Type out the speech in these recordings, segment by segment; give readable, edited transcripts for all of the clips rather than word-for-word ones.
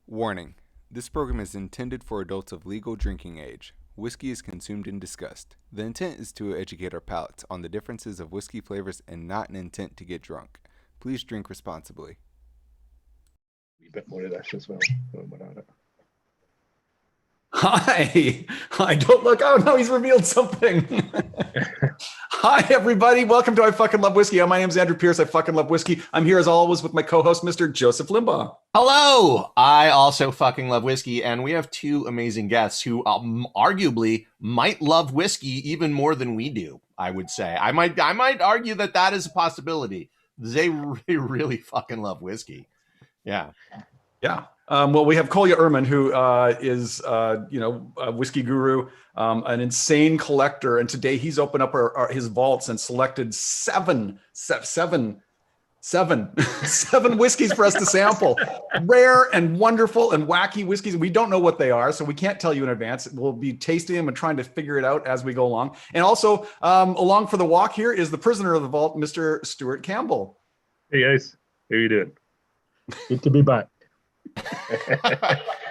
Warning: this program is intended for adults of legal drinking age. Whiskey is consumed in disgust. The intent is to educate our palates on the differences of whiskey flavors and not an intent to get drunk. Please drink responsibly. A bit more of this as well. When we're at it. Hi. Don't look. Oh, no, he's revealed something. Hi, everybody. Welcome to I Fucking Love Whiskey. My name's Andrew Pierce. I fucking love whiskey. I'm here as always with my co-host, Mr. Joseph Limbaugh. Hello. I also fucking love whiskey, and we have two amazing guests who arguably might love whiskey even more than we do, I would say. I might argue that is a possibility. They really fucking love whiskey. Yeah. Yeah. Well, we have Kolja Erman, who is, a whiskey guru, an insane collector. And today he's opened up his vaults and selected seven whiskeys for us to sample. Rare and wonderful and wacky whiskeys. We don't know what they are, so we can't tell you in advance. We'll be tasting them and trying to figure it out as we go along. And also, along for the walk here is the prisoner of the vault, Mr. Stuart Campbell. Hey guys, how you doing? Good to be back.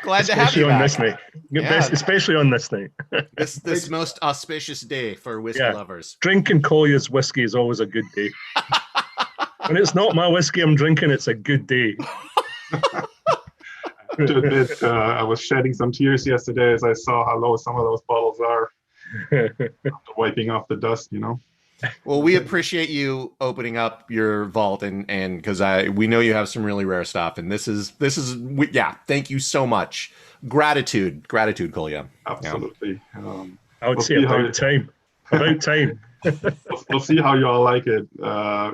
Glad to have you back. This night. Yeah. Especially on this night. this most auspicious day for whiskey lovers. Drinking Kolja's whiskey is always a good day. When it's not my whiskey I'm drinking, it's a good day. To admit, I was shedding some tears yesterday as I saw how low some of those bottles are. After wiping off the dust, Well, we appreciate you opening up your vault and because we know you have some really rare stuff, and this is thank you so much. Gratitude, Kolja. Absolutely. Yeah. I would say about time. We'll see how you all like it.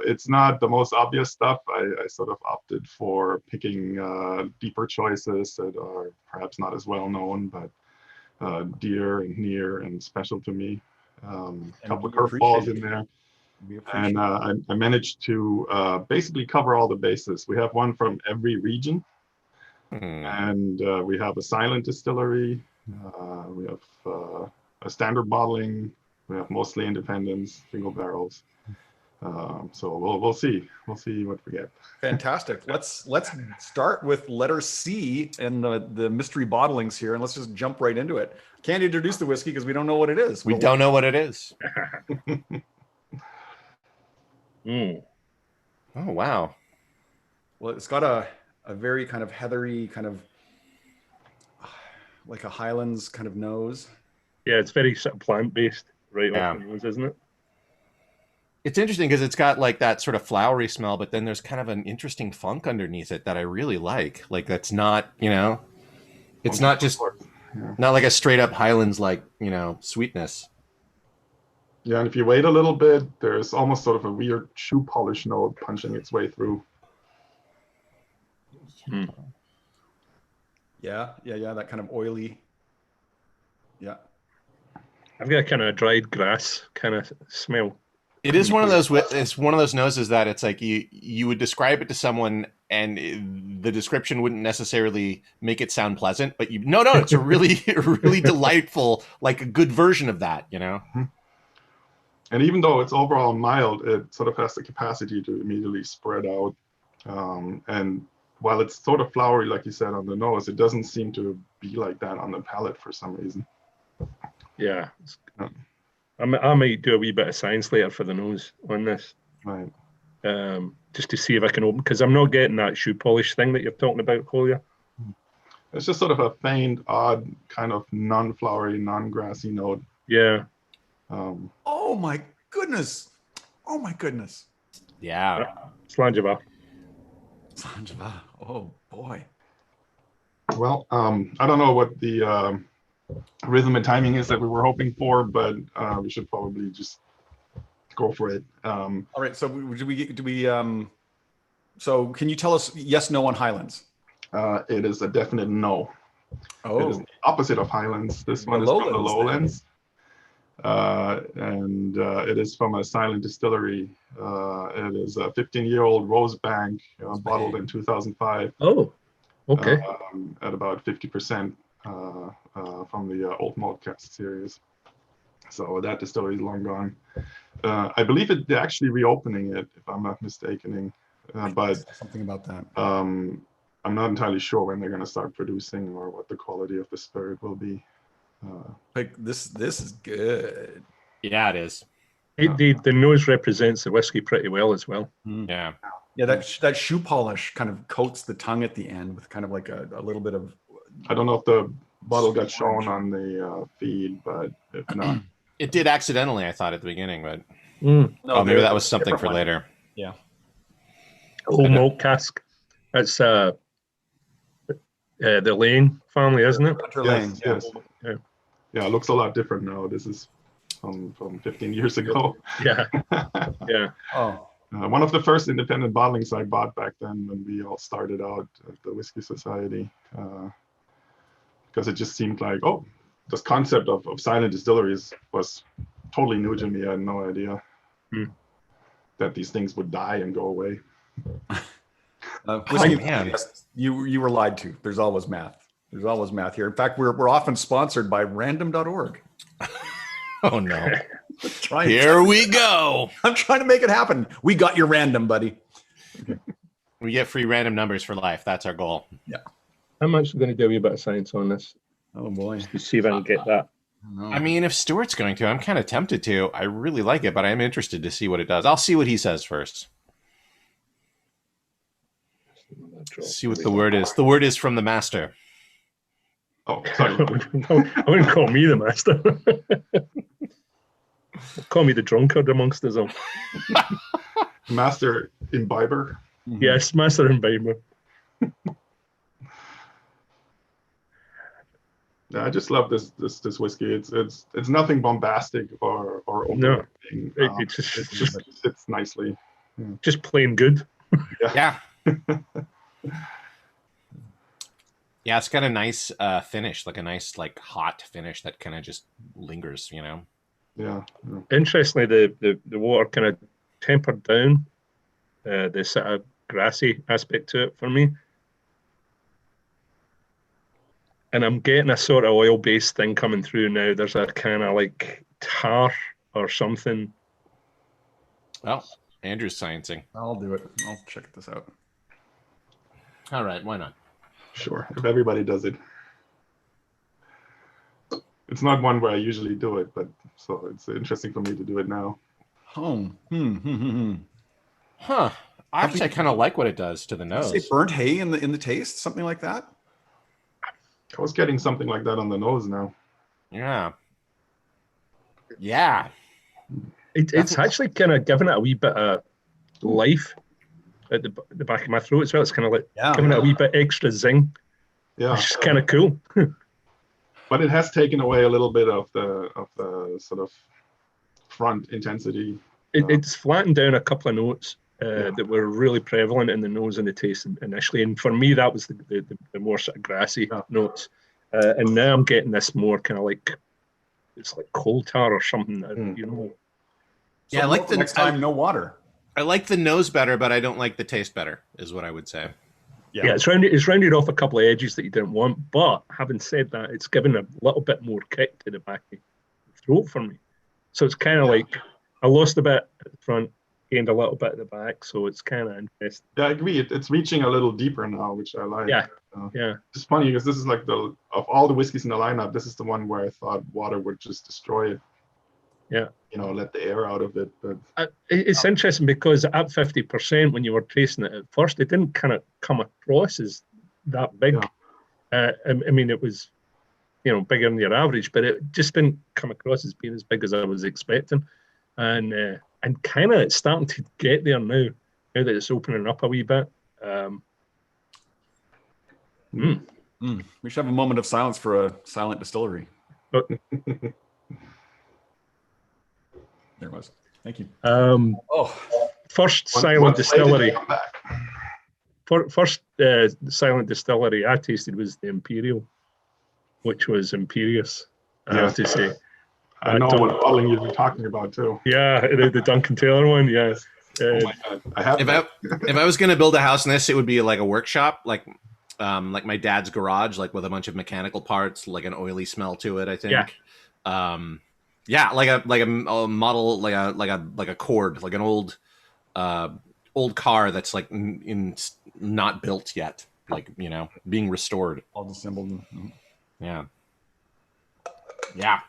It's not the most obvious stuff. I sort of opted for picking deeper choices that are perhaps not as well known, but dear and near and special to me. A couple of curveballs in there, and I managed to basically cover all the bases. We have one from every region, and we have a silent distillery. We have a standard bottling. We have mostly independents, single barrels. So we'll see what we get. Fantastic. Let's start with letter C and the mystery bottlings here, and let's just jump right into it. Can't introduce the whiskey because we don't know what it is. We don't know what it is. Oh, wow. Well, it's got a very kind of heathery, kind of like a Highlands kind of nose. Yeah, it's very sort of plant-based, right? Yeah. Isn't it? It's interesting because it's got like that sort of flowery smell, but then there's kind of an interesting funk underneath it that I really like. Like that's not, it's not just not like a straight up Highlands like, sweetness. Yeah, and if you wait a little bit, there's almost sort of a weird shoe polish note punching its way through. Yeah, that kind of oily. Yeah. I've got a kind of dried grass kind of smell. It is one of those. It's one of those noses that it's like you would describe it to someone, and the description wouldn't necessarily make it sound pleasant. But no, it's a really, really delightful, like a good version of that, And even though it's overall mild, it sort of has the capacity to immediately spread out. And while it's sort of flowery, like you said, on the nose, it doesn't seem to be like that on the palate for some reason. Yeah. I might do a wee bit of science later for the nose on this. Right. Just to see if I can open, because I'm not getting that shoe polish thing that you're talking about, Kolja. It's just sort of a faint, odd, kind of non-flowery, non-grassy note. Yeah. Oh my goodness. Yeah. Slanjava. Oh boy. Well, I don't know what the rhythm and timing is that we were hoping for, but we should probably just go for it. All right. So so can you tell us yes, no on Highlands? It is a definite no. Oh. It is the opposite of Highlands. This one is from the Lowlands. And it is from a silent distillery. It is a 15-year-old Rosebank, bottled in 2005. Oh, okay. At about 50%. From the Old Malt Cask series. So that distillery is long gone. I believe they're actually reopening it, if I'm not mistaken. But something about that. I'm not entirely sure when they're going to start producing or what the quality of the spirit will be. Like this is good. Yeah, it is. The nose represents the whiskey pretty well as well. Yeah. Yeah, that shoe polish kind of coats the tongue at the end with kind of like a little bit of. I don't know if the bottle got shown on the feed, but if not. It did accidentally, I thought, at the beginning, but Mm. No, maybe that was something different for one. later. Yeah. Old malt cask. That's the Lane family, isn't it? Hunter Lane. Yes. Yeah, it looks a lot different now. This is from 15 years ago. Yeah. Yeah. Oh. One of the first independent bottlings I bought back then when we all started out at the Whiskey Society, because it just seemed like, this concept of silent distilleries was totally new to me. I had no idea that these things would die and go away. Whiskey, man. you were lied to. There's always math. There's always math here. In fact, we're often sponsored by random.org. Oh, no. Trying Here we go. I'm trying to make it happen. We got your random, buddy. We get free random numbers for life. That's our goal. I'm actually going to do a wee bit of science on this Oh, boy. to see if I can get that. I mean, if Stuart's going to, I'm kind of tempted to. I really like it, but I'm interested to see what it does. I'll see what he says first. See what the word is. The word is from the master. Oh, sorry. I wouldn't call me the master. Call me the drunkard amongst us all. Master imbiber. Yes, master imbiber. Yeah, I just love this whiskey. It's nothing bombastic or No, overbearing. it's just It's nicely. just plain good. Yeah. Yeah, it's got a nice finish, like a nice hot finish that kind of just lingers, you know. Yeah. Interestingly, the water kind of tempered down the sort of grassy aspect to it for me. And I'm getting a sort of oil-based thing coming through now. There's a kind of like tar or something. Well, Andrew's sciencing. I'll do it. I'll check this out. All right, why not? Sure. If everybody does it. It's not one where I usually do it, but so it's interesting for me to do it now. Oh. Huh. Actually, I kind of like what it does to the Did you say nose. burnt hay in the taste? Something like that? I was getting something like that on the nose now. Yeah. Yeah. It's actually kind of giving it a wee bit of life at the back of my throat as well. It's kind of like giving it a wee bit extra zing. Yeah. Which is kind of cool. But it has taken away a little bit of the sort of front intensity. It's flattened down a couple of notes that were really prevalent in the nose and the taste initially. And for me, that was the more sort of grassy notes. And now I'm getting this more kind of like, it's like coal tar or something, you know. So Yeah, I like the next time, no water. I like the nose better, but I don't like the taste better, is what I would say. Yeah, it's rounded off a couple of edges that you didn't want. But having said that, it's given a little bit more kick to the back of the throat for me. So it's kind of like I lost a bit at the front, gained a little bit at the back. So it's kind of interesting. Yeah, I agree. It's reaching a little deeper now, which I like. Yeah. It's funny because this is like of all the whiskeys in the lineup, this is the one where I thought water would just destroy it. Yeah. You know, let the air out of it. But It's interesting because at 50%, when you were tasting it at first, it didn't kind of come across as that big. I mean, it was, bigger than your average, but it just didn't come across as being as big as I was expecting. And kind of it's starting to get there now that it's opening up a wee bit. We should have a moment of silence for a silent distillery. But, There it was. Thank you. First silent distillery. First silent distillery I tasted was the Imperial, which was Imperious, I have to say. I know what bottling you've been talking about too. Yeah, the Duncan Taylor one, yeah. Oh my God. I have If I was going to build a house in this, it would be like a workshop, like my dad's garage, like with a bunch of mechanical parts, like an oily smell to it, I think. Yeah. Like a model, like a Cord, like an old car that's like not built yet. like, being restored. All dissembled. Yeah. Yeah.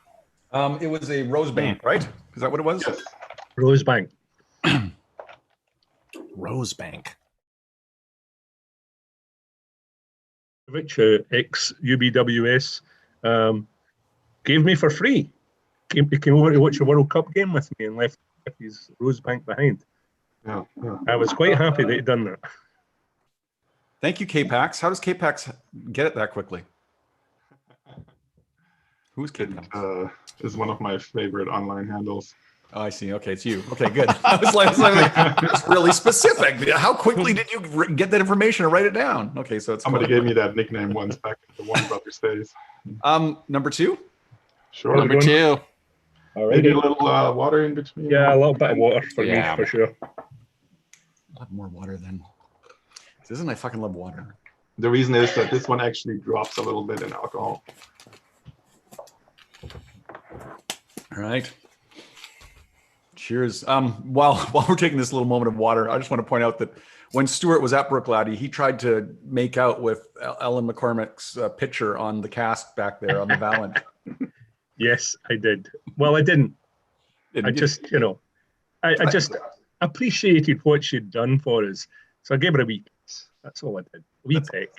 It was a Rosebank, right? Is that what it was? Yes. Rosebank. Rosebank. Which ex-UBWS gave me for free. He came over to watch a World Cup game with me and left his Rosebank behind. Yeah. I was quite happy that he'd done that. Thank you, K-Pax. How does K-Pax get it that quickly? Who's K-Pax? Is one of my favorite online handles. Oh, I see. Okay, it's you. Okay, good. I was like, it's really specific. How quickly did you get that information and write it down? Okay, so it's Somebody gave me that nickname once back at the One Brothers days. Number 2? Sure. Number 2. Maybe a little water in between. Yeah, a little bit of water for me, for sure. I'll have more water then. Isn't I fucking love water. The reason is that this one actually drops a little bit in alcohol. All right. Cheers. While we're taking this little moment of water, I just want to point out that when Stuart was at Bruichladdich, he tried to make out with Ellen McCormick's picture on the cask back there on the Valent. Yes, I did. Well, I didn't. I just, I just appreciated what she'd done for us. So I gave her a wee kiss. That's all I did. A wee peck.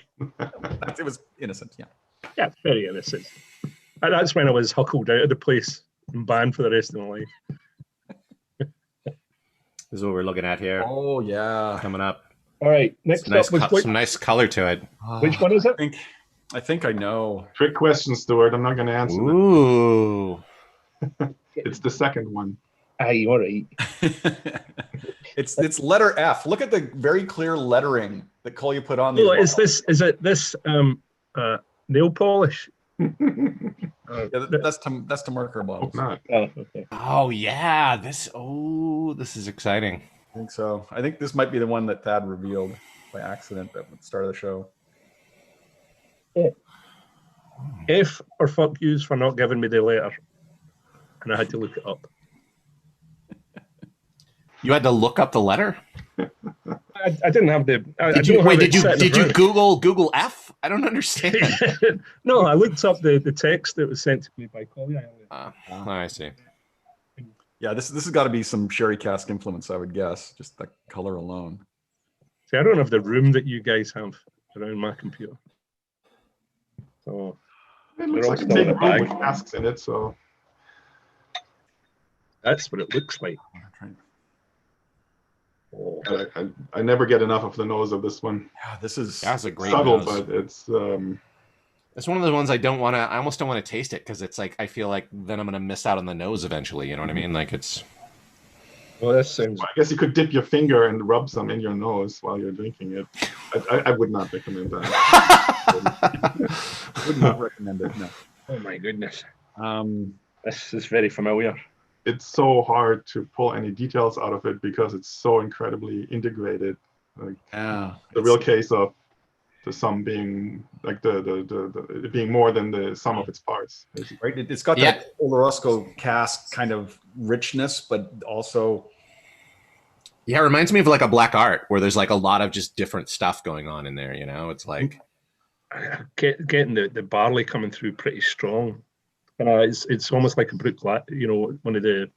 It was innocent, yeah. Yeah, very innocent. And that's when I was huckled out of the place and banned for the rest of my life. This is what we're looking at here. Oh, yeah. Coming up. All right, next Nice up was some nice color to it. which one is it? I think I know. Trick question, Stuart. I'm not going to answer them. Ooh. It's the second one. Aye, all right. It's letter F. Look at the very clear lettering that Kolja put on. Oh, is it this nail polish? Yeah, that's to marker bottles. Not. Oh, okay. Oh yeah, this is exciting. I think so. I think this might be the one that Thad revealed by accident at the start of the show. F or fuck yous for not giving me the letter, and I had to look it up. You had to look up the letter? I didn't have the. Did you Google F? I don't understand. No, I looked up the text that was sent to me by Kolja. I see. Yeah, this has got to be some sherry cask influence, I would guess. Just the color alone. See, I don't have the room that you guys have around my computer. So It looks like a big room with casks in it, so that's what it looks like. Oh. I never get enough of the nose of this one. Yeah, that's a great subtle, nose. but it's It's one of the ones I almost don't want to taste it because it's like I feel like then I'm gonna miss out on the nose eventually. You know what I mean? Like it's. Well, that sounds. I guess you could dip your finger and rub some in your nose while you're drinking it. I would not recommend that. Would not recommend it. No. Oh my goodness. This is very familiar. It's so hard to pull any details out of it because it's so incredibly integrated. Like, Yeah. the real case of the sum being like the being more than the sum of its parts. Right. It's got that Oloroso cask kind of richness, but also. Yeah, it reminds me of like a black art where there's like a lot of just different stuff going on in there. You know, it's like getting the barley coming through pretty strong. It's almost like a Bruichladdich, one of the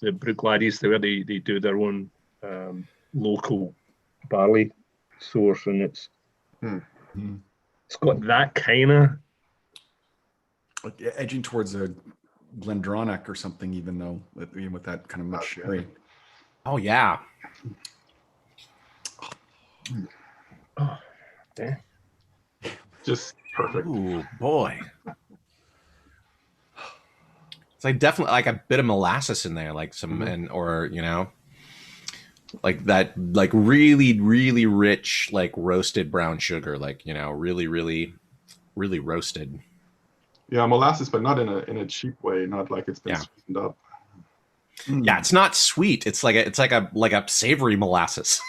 Bruichladdich where they do their own local barley source, and it's got that kind of like edging towards a Glendronach or something, even though with that kind of much sherry. oh yeah. oh, yeah. Just perfect. Ooh boy. It's like definitely like a bit of molasses in there, like some like that, like really, really rich, like roasted brown sugar, like really, really, really roasted. Yeah, molasses, but not in a cheap way. Not like it's been sweetened up. Yeah, it's not sweet. It's like a savory molasses.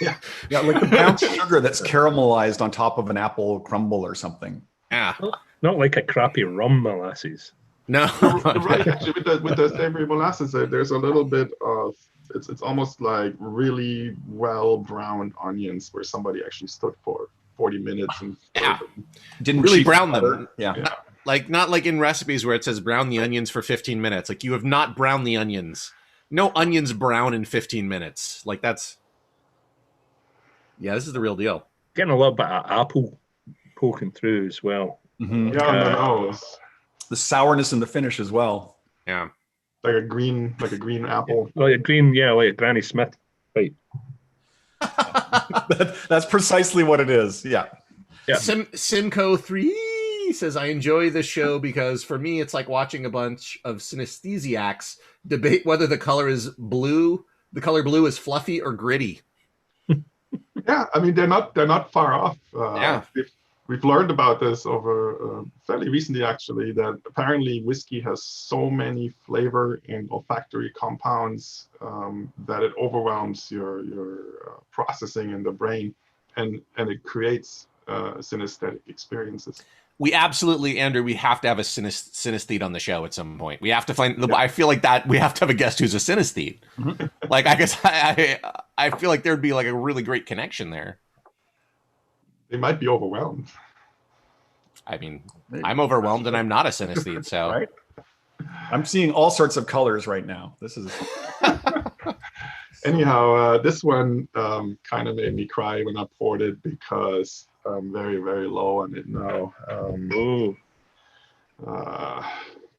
Yeah, like the brown sugar that's caramelized on top of an apple crumble or something. Yeah, Not like a crappy rum molasses. No. You're right. Actually, with the savory molasses, there's a little bit of it's almost like really well browned onions, where somebody actually stood for 40 minutes and Didn't really cheat brown butter. them. Yeah. Not like in recipes where it says brown the onions for 15 minutes. Like, you have not browned the onions. No onions brown in 15 minutes. Like, this is the real deal. Getting a little bit of apple poking through as well. Mm-hmm. Yeah, on the nose. The sourness in the finish as well. Yeah. Like a green apple. Like a green, like a Granny Smith. Right. That's precisely what it is. Yeah. Simco 3 says, I enjoy this show because for me it's like watching a bunch of synesthesiacs debate whether the color blue is fluffy or gritty. Yeah, I mean they're not far off. We've learned about this over fairly recently, actually, that apparently whiskey has so many flavor and olfactory compounds that it overwhelms your processing in the brain, and it creates synesthetic experiences. We absolutely, Andrew, we have to have a synesthete on the show at some point. We have to find, I feel like that we have to have a guest who's a synesthete. Mm-hmm. Like, I guess I feel like there'd be like a really great connection there. They might be overwhelmed. I mean, I'm overwhelmed and I'm not a synesthete, so. Right? I'm seeing all sorts of colors right now. This is. Anyhow, this one kind of made me cry when I poured it because I'm very, very low on it now.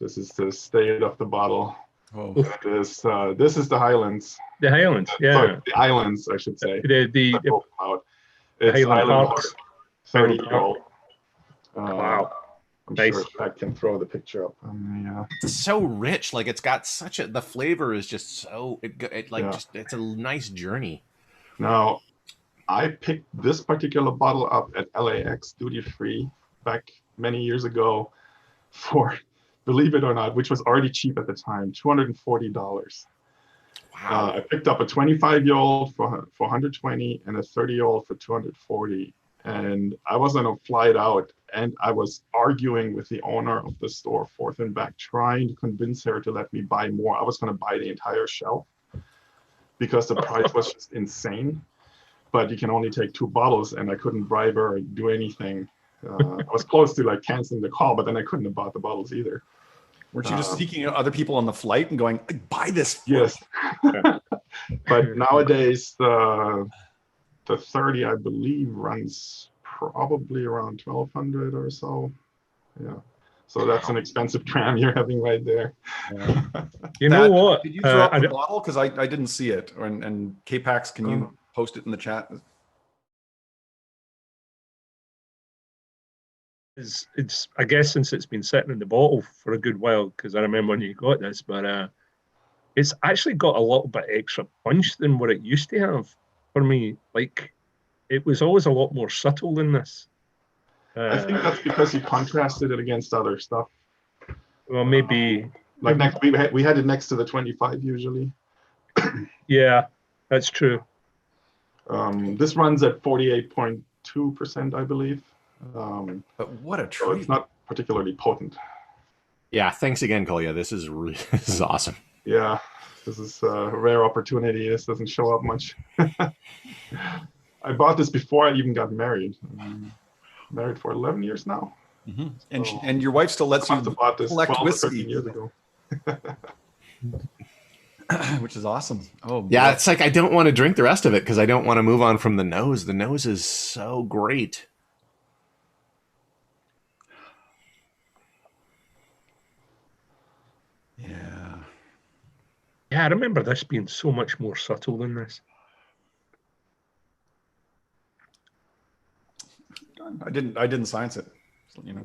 This is the state of the bottle. Oh. This is the Highlands. The Highlands, yeah. Sorry, the Islands, I should say. The It's Highland Highland Parks. 30-year-old. Wow. I'm Nice. sure I can throw the picture up. It's so rich. Like, it's got the flavor is just so, it's a nice journey. Now, I picked this particular bottle up at LAX duty free back many years ago for, believe it or not, which was already cheap at the time, $240. Wow. I picked up a 25-year-old for $120 and a 30-year-old for $240. And I was on a flight out, and I was arguing with the owner of the store forth and back, trying to convince her to let me buy more. I was going to buy the entire shelf because the price was just insane. But you can only take 2 bottles, and I couldn't bribe her or do anything. I was close to like canceling the call, but then I couldn't have bought the bottles either. Weren't you just seeking out other people on the flight and going, buy this? Yes. But nowadays, the 30, I believe, runs probably around 1,200 or so. Yeah. So that's an expensive dram you're having right there. Yeah. You know what? Did you throw up the bottle? Because I didn't see it. And K-Pax, can you post it in the chat? It's I guess since it's been sitting in the bottle for a good while, because I remember when you got this, but it's actually got a little bit extra punch than what it used to have for me. Like, it was always a lot more subtle than this. I think that's because you contrasted it against other stuff. Well, maybe. Like we had it next to the 25 usually. Yeah, that's true. This runs at 48.2%, I believe. But what a treat. So it's not particularly potent. Yeah, thanks again, Kolja. This is awesome. Yeah, this is a rare opportunity. This doesn't show up much. I bought this before I even got married. I'm married for 11 years now. Mm-hmm. So and your wife still lets you bought this collect 12 or 13 whiskey. years ago. Which is awesome. Oh, yeah, boy. it's like I don't want to drink the rest of it because I don't want to move on from the nose. The nose is so great. Yeah. Yeah, I remember this being so much more subtle than this. I didn't science it. So, you know.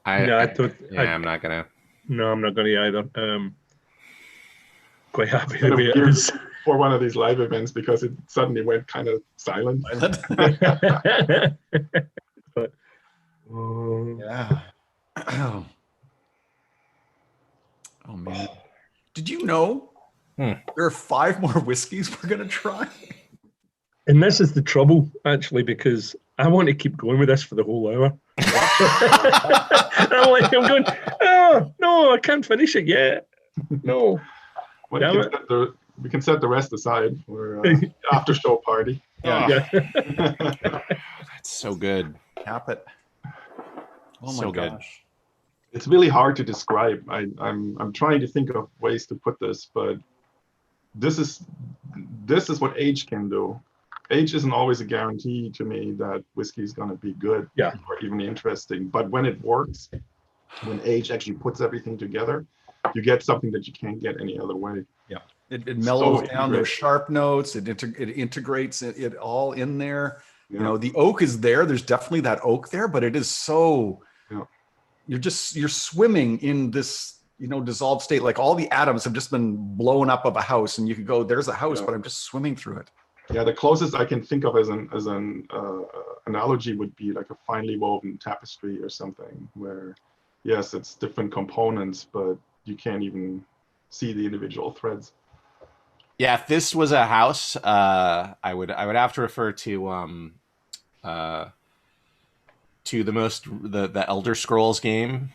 I'm not gonna. No, I'm not gonna either. Quite happy the way it is. For one of these live events because it suddenly went kind of silent. But, yeah. Oh man. Did you know there are 5 more whiskeys we're gonna try? and this is the trouble, actually, because I want to keep going with this for the whole hour. I'm going, oh, no, no, I can't finish it yet. No. Well, Damn it. we can set the rest aside for after show party. Yeah. That's so good. Cap it. Oh my So good. gosh. It's really hard to describe. I'm trying to think of ways to put this, but this is what age can do. Age isn't always a guarantee to me that whiskey is going to be good or even interesting. But when it works, when age actually puts everything together, you get something that you can't get any other way. Yeah. It mellows down those sharp notes. It integrates it all in there. Yeah. You know, the oak is there. There's definitely that oak there, but it is so, you're swimming in this, dissolved state. Like all the atoms have just been blown up of a house, and you could go, there's a house, but I'm just swimming through it. Yeah, the closest I can think of as an analogy would be like a finely woven tapestry or something, where yes, it's different components, but you can't even see the individual threads. Yeah, if this was a house, I would have to refer to the Elder Scrolls game,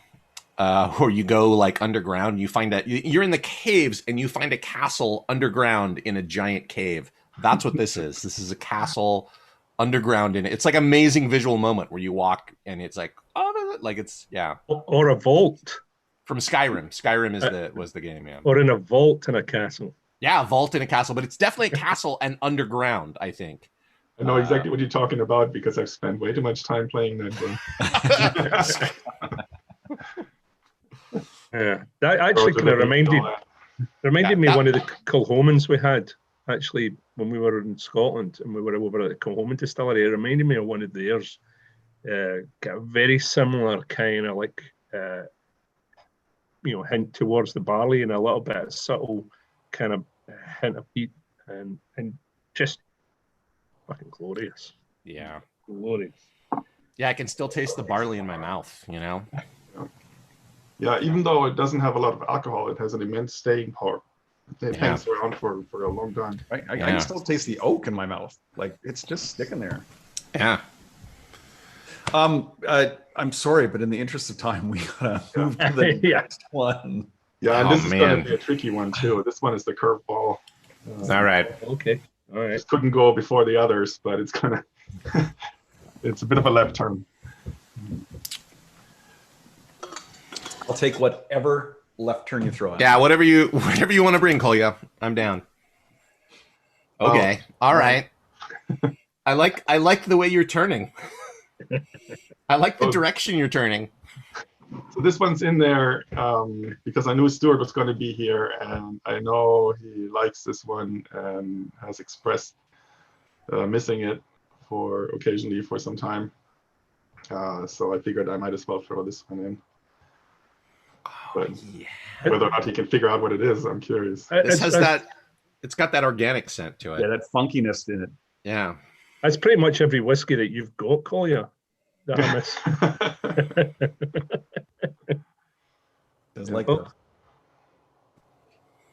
where you go like underground. You find that you're in the caves and you find a castle underground in a giant cave. That's what this is. This is a castle underground in it. It's like an amazing visual moment where you walk and it's like, Or a vault. From Skyrim. Skyrim was the game, yeah. Or in a vault in a castle. Yeah, a vault in a castle, but it's definitely a castle and underground, I think. I know exactly what you're talking about because I've spent way too much time playing that game. Yeah, that actually kind of reminded me of one of the Kilhomans we had, actually, when we were in Scotland and we were over at the Kilhoman distillery. It reminded me of one of theirs. Got a very similar kind of like, hint towards the barley and a little bit of subtle kind of hint of peat and just fucking glorious. Yeah. Glorious. Yeah, I can still taste the barley in my mouth, Yeah, even though it doesn't have a lot of alcohol, it has an immense staying power. It hangs around for a long time. I can still taste the oak in my mouth. Like it's just sticking there. Yeah. I'm sorry, but in the interest of time, we gotta move to the next one. Yeah, and this is going to be a tricky one too. This one is the curveball. All right. Okay. All right. Just couldn't go before the others, but it's gonna. It's a bit of a left turn. I'll take whatever left turn you throw at. Yeah, whatever you want to bring, Kolja. I'm down. Okay. All right. I like the way you're turning. I like the direction you're turning. So this one's in there because I knew Stuart was going to be here, and I know he likes this one and has expressed missing it occasionally for some time. So I figured I might as well throw this one in. But whether or not he can figure out what it is, I'm curious. It's got that organic scent to it. Yeah, that funkiness in it. Yeah. That's pretty much every whiskey that you've got, Kolja, that I miss. Doesn't like that.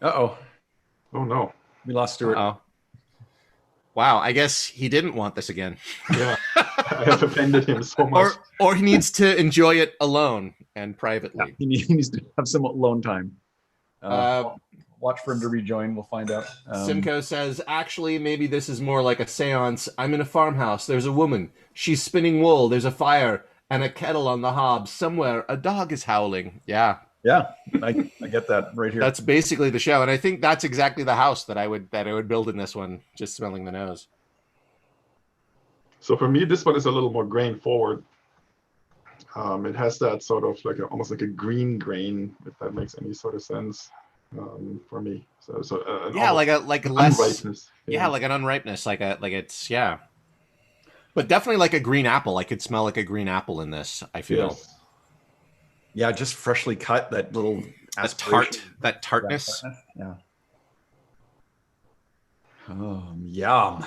Uh-oh. Oh, no. We lost Stuart. Uh-oh. Wow, I guess he didn't want this again. Yeah, I have offended him so much. Or he needs to enjoy it alone and privately. Yeah, he needs to have some alone time. Watch for him to rejoin. We'll find out. Simcoe says, actually, maybe this is more like a seance. I'm in a farmhouse. There's a woman. She's spinning wool. There's a fire and a kettle on the hob. Somewhere, a dog is howling. Yeah. Yeah, I get that right here. That's basically the show. And I think that's exactly the house that I would build in this one, just smelling the nose. So for me, this one is a little more grain forward. It has that sort of almost like a green grain, if that makes any sort of sense. For me, like a less unripeness. Yeah, like an unripeness, but definitely like a green apple. I could smell like a green apple in this. I feel. Yes. Yeah, just freshly cut. That little that tartness. Yeah. Yum.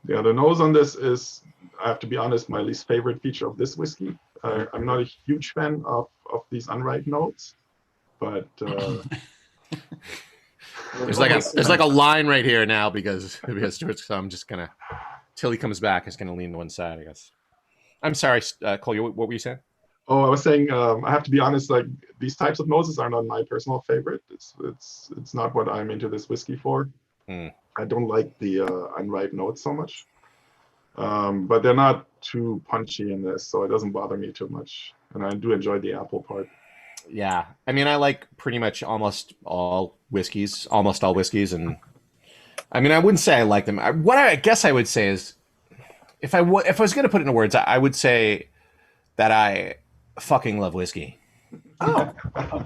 Yeah, the nose on this is, I have to be honest, my least favorite feature of this whiskey. I'm not a huge fan of these unripe notes. But there's like a line right here now because Stuart's. So I'm just gonna till he comes back. Is gonna lean to one side, I guess. I'm sorry, Kolja. What were you saying? Oh, I was saying, I have to be honest. Like these types of noses are not my personal favorite. It's not what I'm into this whiskey for. I don't like the unripe notes so much. But they're not too punchy in this, so it doesn't bother me too much. And I do enjoy the apple part. Yeah, I mean, I like pretty much almost all whiskeys, and I mean, I wouldn't say I like them. What I guess I would say is, if I was going to put it into words, I would say that I fucking love whiskey. Oh,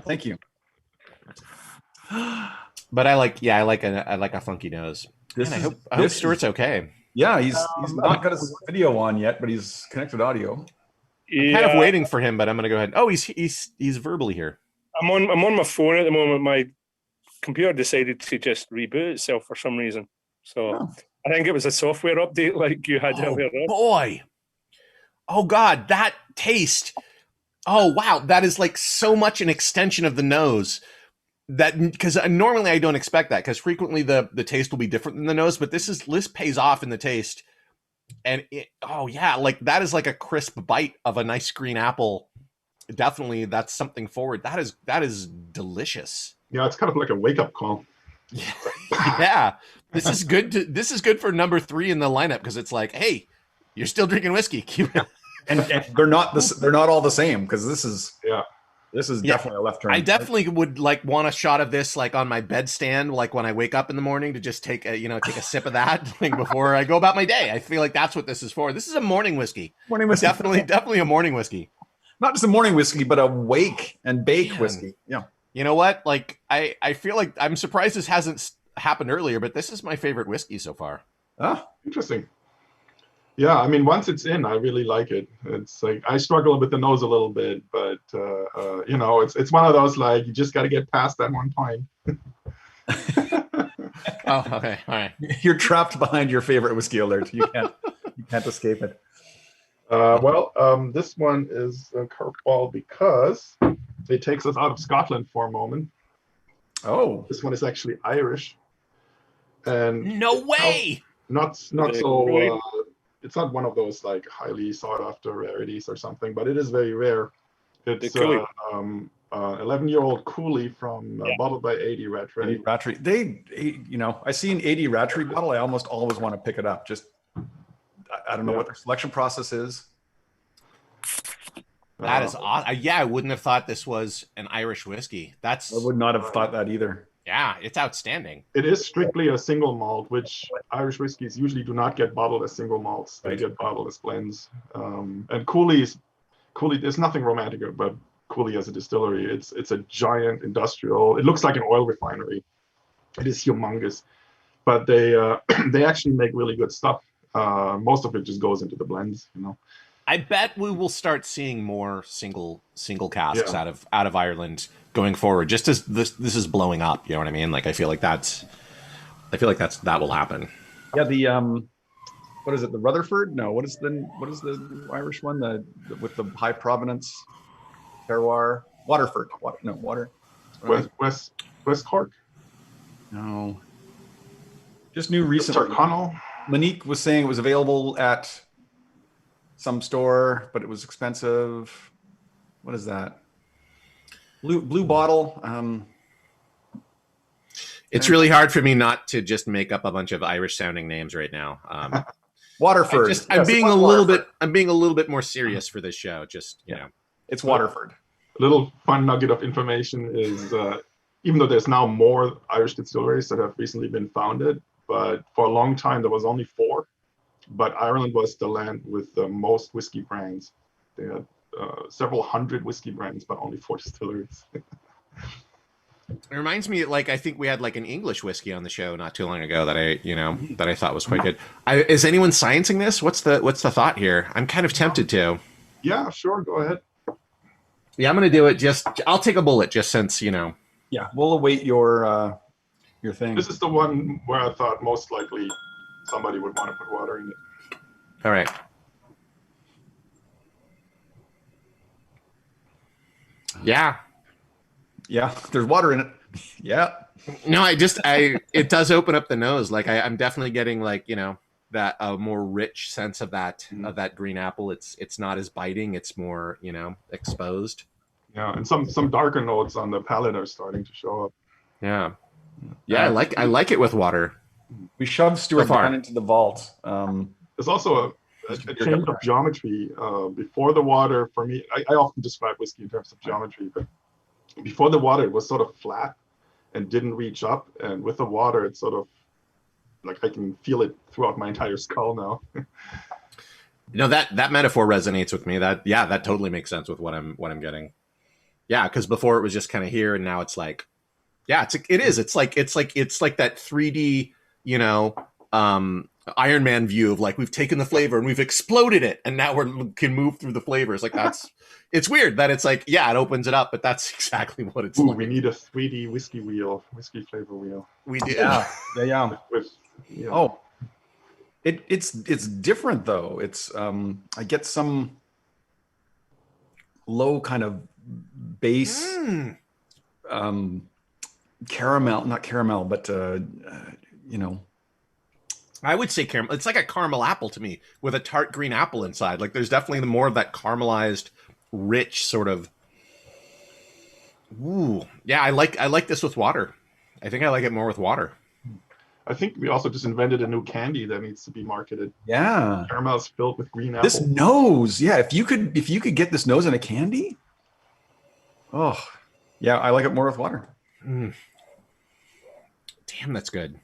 thank you. But I like a funky nose. This Man, is- I hope this Stuart's is- okay. Yeah, he's not got his video on yet, but he's connected audio. I'm kind of waiting for him, but I'm going to go ahead. Oh, he's verbally here. I'm on my phone at the moment. My computer decided to just reboot itself for some reason. So I think it was a software update like you had earlier. Boy. Oh God, that taste. Oh wow, that is like so much an extension of the nose. That because normally I don't expect that, because frequently the taste will be different than the nose, but this pays off in the taste. And like that is like a crisp bite of a nice green apple. Definitely, that's something forward. That is delicious. Yeah, it's kind of like a wake up call. Yeah, this is good. This is good for number 3 in the lineup, because it's like, hey, you're still drinking whiskey. and they're not they're not all the same, because this is definitely a left turn. I definitely would like want a shot of this like on my bedstand, like when I wake up in the morning, to just take a sip of that like, before I go about my day. I feel like that's what this is for. This is a morning whiskey. Morning whiskey. Definitely a morning whiskey. Not just a morning whiskey, but a wake and bake whiskey. Yeah. You know what? Like I feel like I'm surprised this hasn't happened earlier, but this is my favorite whiskey so far. Ah, interesting. Yeah, I mean, once it's in, I really like it. It's like I struggle with the nose a little bit, but it's one of those like you just got to get past that one point. Oh, okay, all right. You're trapped behind your favorite whiskey alert. You can't escape it. This one is a curveball because it takes us out of Scotland for a moment. Oh, this one is actually Irish, and no way. Not so. It's not one of those like highly sought after rarities or something, but it is very rare. It's 11-year-old Cooley from bottled by 80 Rattray. Rattray. I see an 80 Rattray bottle. I almost always want to pick it up. Just I don't know what their selection process is. That is awesome. Yeah, I wouldn't have thought this was an Irish whiskey. I would not have thought that either. Yeah, it's outstanding. It is strictly a single malt, which Irish whiskeys usually do not get bottled as single malts. They get bottled as blends. And Cooley, there's nothing romantic about Cooley as a distillery. It's a giant industrial. It looks like an oil refinery. It is humongous, but they actually make really good stuff. Most of it just goes into the blends, I bet we will start seeing more single casks out of Ireland going forward, just as this is blowing up. You know what I mean? Like I feel like that will happen. Yeah, the what is it? The Rutherford? No, what is the Irish one? The with the high provenance terroir? Waterford. Water. West Cork. No. Just new recently. Tyrconnell. Monique was saying it was available at some store, but it was expensive. What is that? Blue bottle. It's really hard for me not to just make up a bunch of Irish sounding names right now. Waterford. I'm being a little bit more serious for this show. It's Waterford. A little fun nugget of information is even though there's now more Irish distilleries that have recently been founded, but for a long time there was only 4. But Ireland was the land with the most whiskey brands. They had several hundred whiskey brands, but only 4 distilleries. It reminds me, like I think we had like an English whiskey on the show not too long ago that I thought was quite good. Is anyone sciencing this? What's the thought here? I'm kind of tempted to. Yeah, sure, go ahead. Yeah, I'm gonna do it. I'll take a bullet just since Yeah, we'll await your thing. This is the one where I thought most likely somebody would want to put water in it. All right. Yeah. Yeah, there's water in it. Yeah. No, it does open up the nose. Like I'm definitely getting like, that a more rich sense of that green apple. It's not as biting. It's more, you know, exposed. Yeah, and some darker notes on the palate are starting to show up. Yeah, I like it with water. We shoved Stuart down into the vault. There's also a change of geometry. Before the water, for me, I often describe whiskey in terms of geometry, but before the water, it was sort of flat and didn't reach up. And with the water, it's sort of like I can feel it throughout my entire skull now. You know, that metaphor resonates with me. That totally makes sense with what I'm getting. Yeah, because before it was just kind of here, and now it's like, yeah, it is. It's like that 3D, you know, Iron Man view of like we've taken the flavor and we've exploded it, and now we can move through the flavors. Like it's weird that it's like, yeah, it opens it up, but that's exactly what it's like. We need a 3D whiskey flavor wheel. We do. Yeah. With, you know. Oh, it's different though. It's I get some low kind of base caramel, not caramel, but you know, I would say caramel. It's like a caramel apple to me with a tart green apple inside. Like there's definitely more of that caramelized, rich sort of. Ooh, yeah, I like this with water. I think I like it more with water. I think we also just invented a new candy that needs to be marketed. Yeah, caramel is filled with green apple. This nose, yeah. If you could get this nose in a candy, oh, yeah, I like it more with water. Damn, that's good.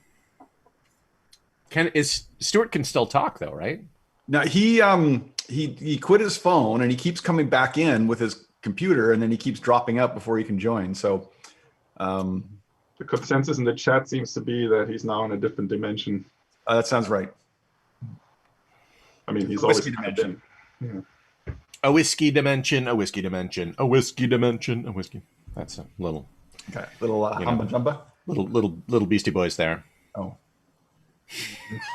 Stuart can still talk though, right? No, he quit his phone and he keeps coming back in with his computer, and then he keeps dropping out before he can join. So, the consensus in the chat seems to be that he's now in a different dimension. That sounds right. I mean, he's a always whiskey dimension. Yeah. A whiskey dimension, a whiskey dimension, a whiskey dimension, a whiskey. That's a little, okay, little humba jumba, little Beastie Boys there. Oh,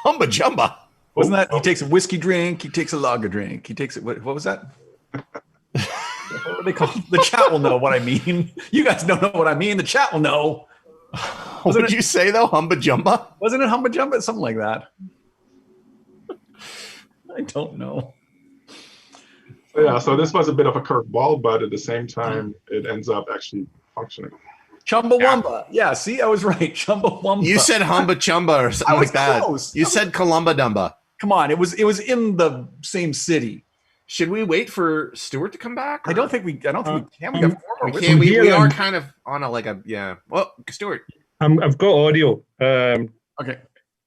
humba jumba. Wasn't that? He takes a whiskey drink. He takes a lager drink. He takes it. What was that? What were they called? The chat will know what I mean. You guys don't know what I mean. The chat will know. What did you say though? Humba jumba? Wasn't it humba jumba? Something like that. I don't know. Yeah, so this was a bit of a curveball, but at the same time, it ends up actually functioning. Chumbawamba. Yeah, see, I was right. Chumbawamba. You said humba chumba or something like that. Close. You said Columba Dumba. Come on, it was in the same city. Should we wait for Stuart to come back? Or? I don't think we can. We got 4 more. We are kind of on yeah. Well, Stuart. I've got audio. Okay.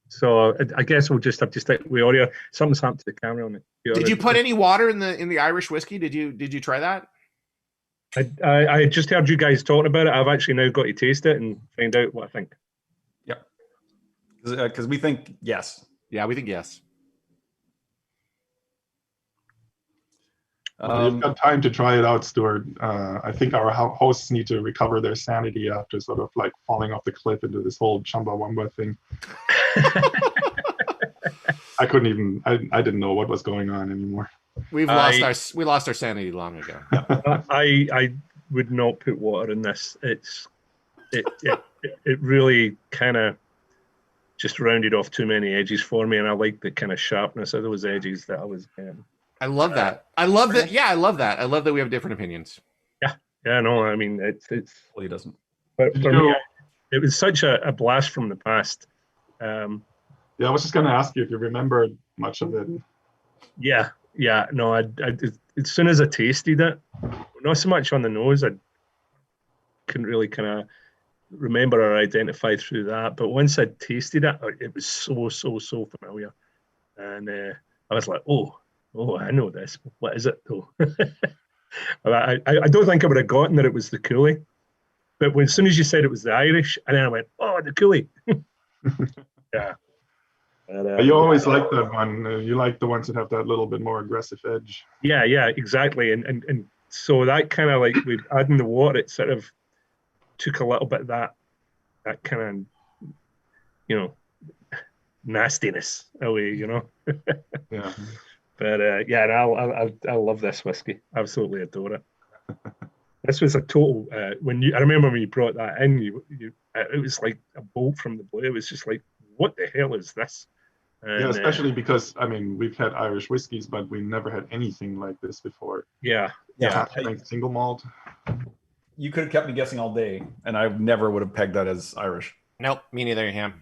So I guess we'll just have to stick with audio. Something's happened to the camera on it. Did you put any water in the Irish whiskey? Did you try that? I just heard you guys talking about it. I've actually now got to taste it and find out what I think. Yeah. Because we think yes. Yeah, we think yes. You've got time to try it out, Stuart. I think our hosts need to recover their sanity after sort of like falling off the cliff into this whole Chumbawamba thing. I couldn't even. I didn't know what was going on anymore. We lost our sanity long ago. I would not put water in this. It really kind of just rounded off too many edges for me, and I like the kind of sharpness of those edges that I was getting. I love that. I love that. Yeah, I love that. I love that we have different opinions. Yeah. No, I mean it's. Well, he doesn't. But for me, it was such a blast from the past. Yeah, I was just going to ask you if you remembered much of it. Yeah. No, I as soon as I tasted it, not so much on the nose, I couldn't really kind of remember or identify through that. But once I tasted it, it was so familiar, and I was like, oh, I know this. What is it though? I don't think I would have gotten that it was the Cooley, but as soon as you said it was the Irish, and then I went, oh, the Cooley. Yeah. You always like that one. You like the ones that have that little bit more aggressive edge. Yeah, exactly. And so that kind of like with adding the water, it sort of took a little bit of that kind of, nastiness away, Yeah. But and I love this whiskey. Absolutely adore it. This was a total. I remember when you brought that in, it was like a bolt from the blue. It was just like, what the hell is this? And, Yeah, especially because I mean we've had Irish whiskies, but we never had anything like this before. yeah. Cask strength single malt. You could have kept me guessing all day, and I never would have pegged that as Irish. Nope, me neither. Yeah.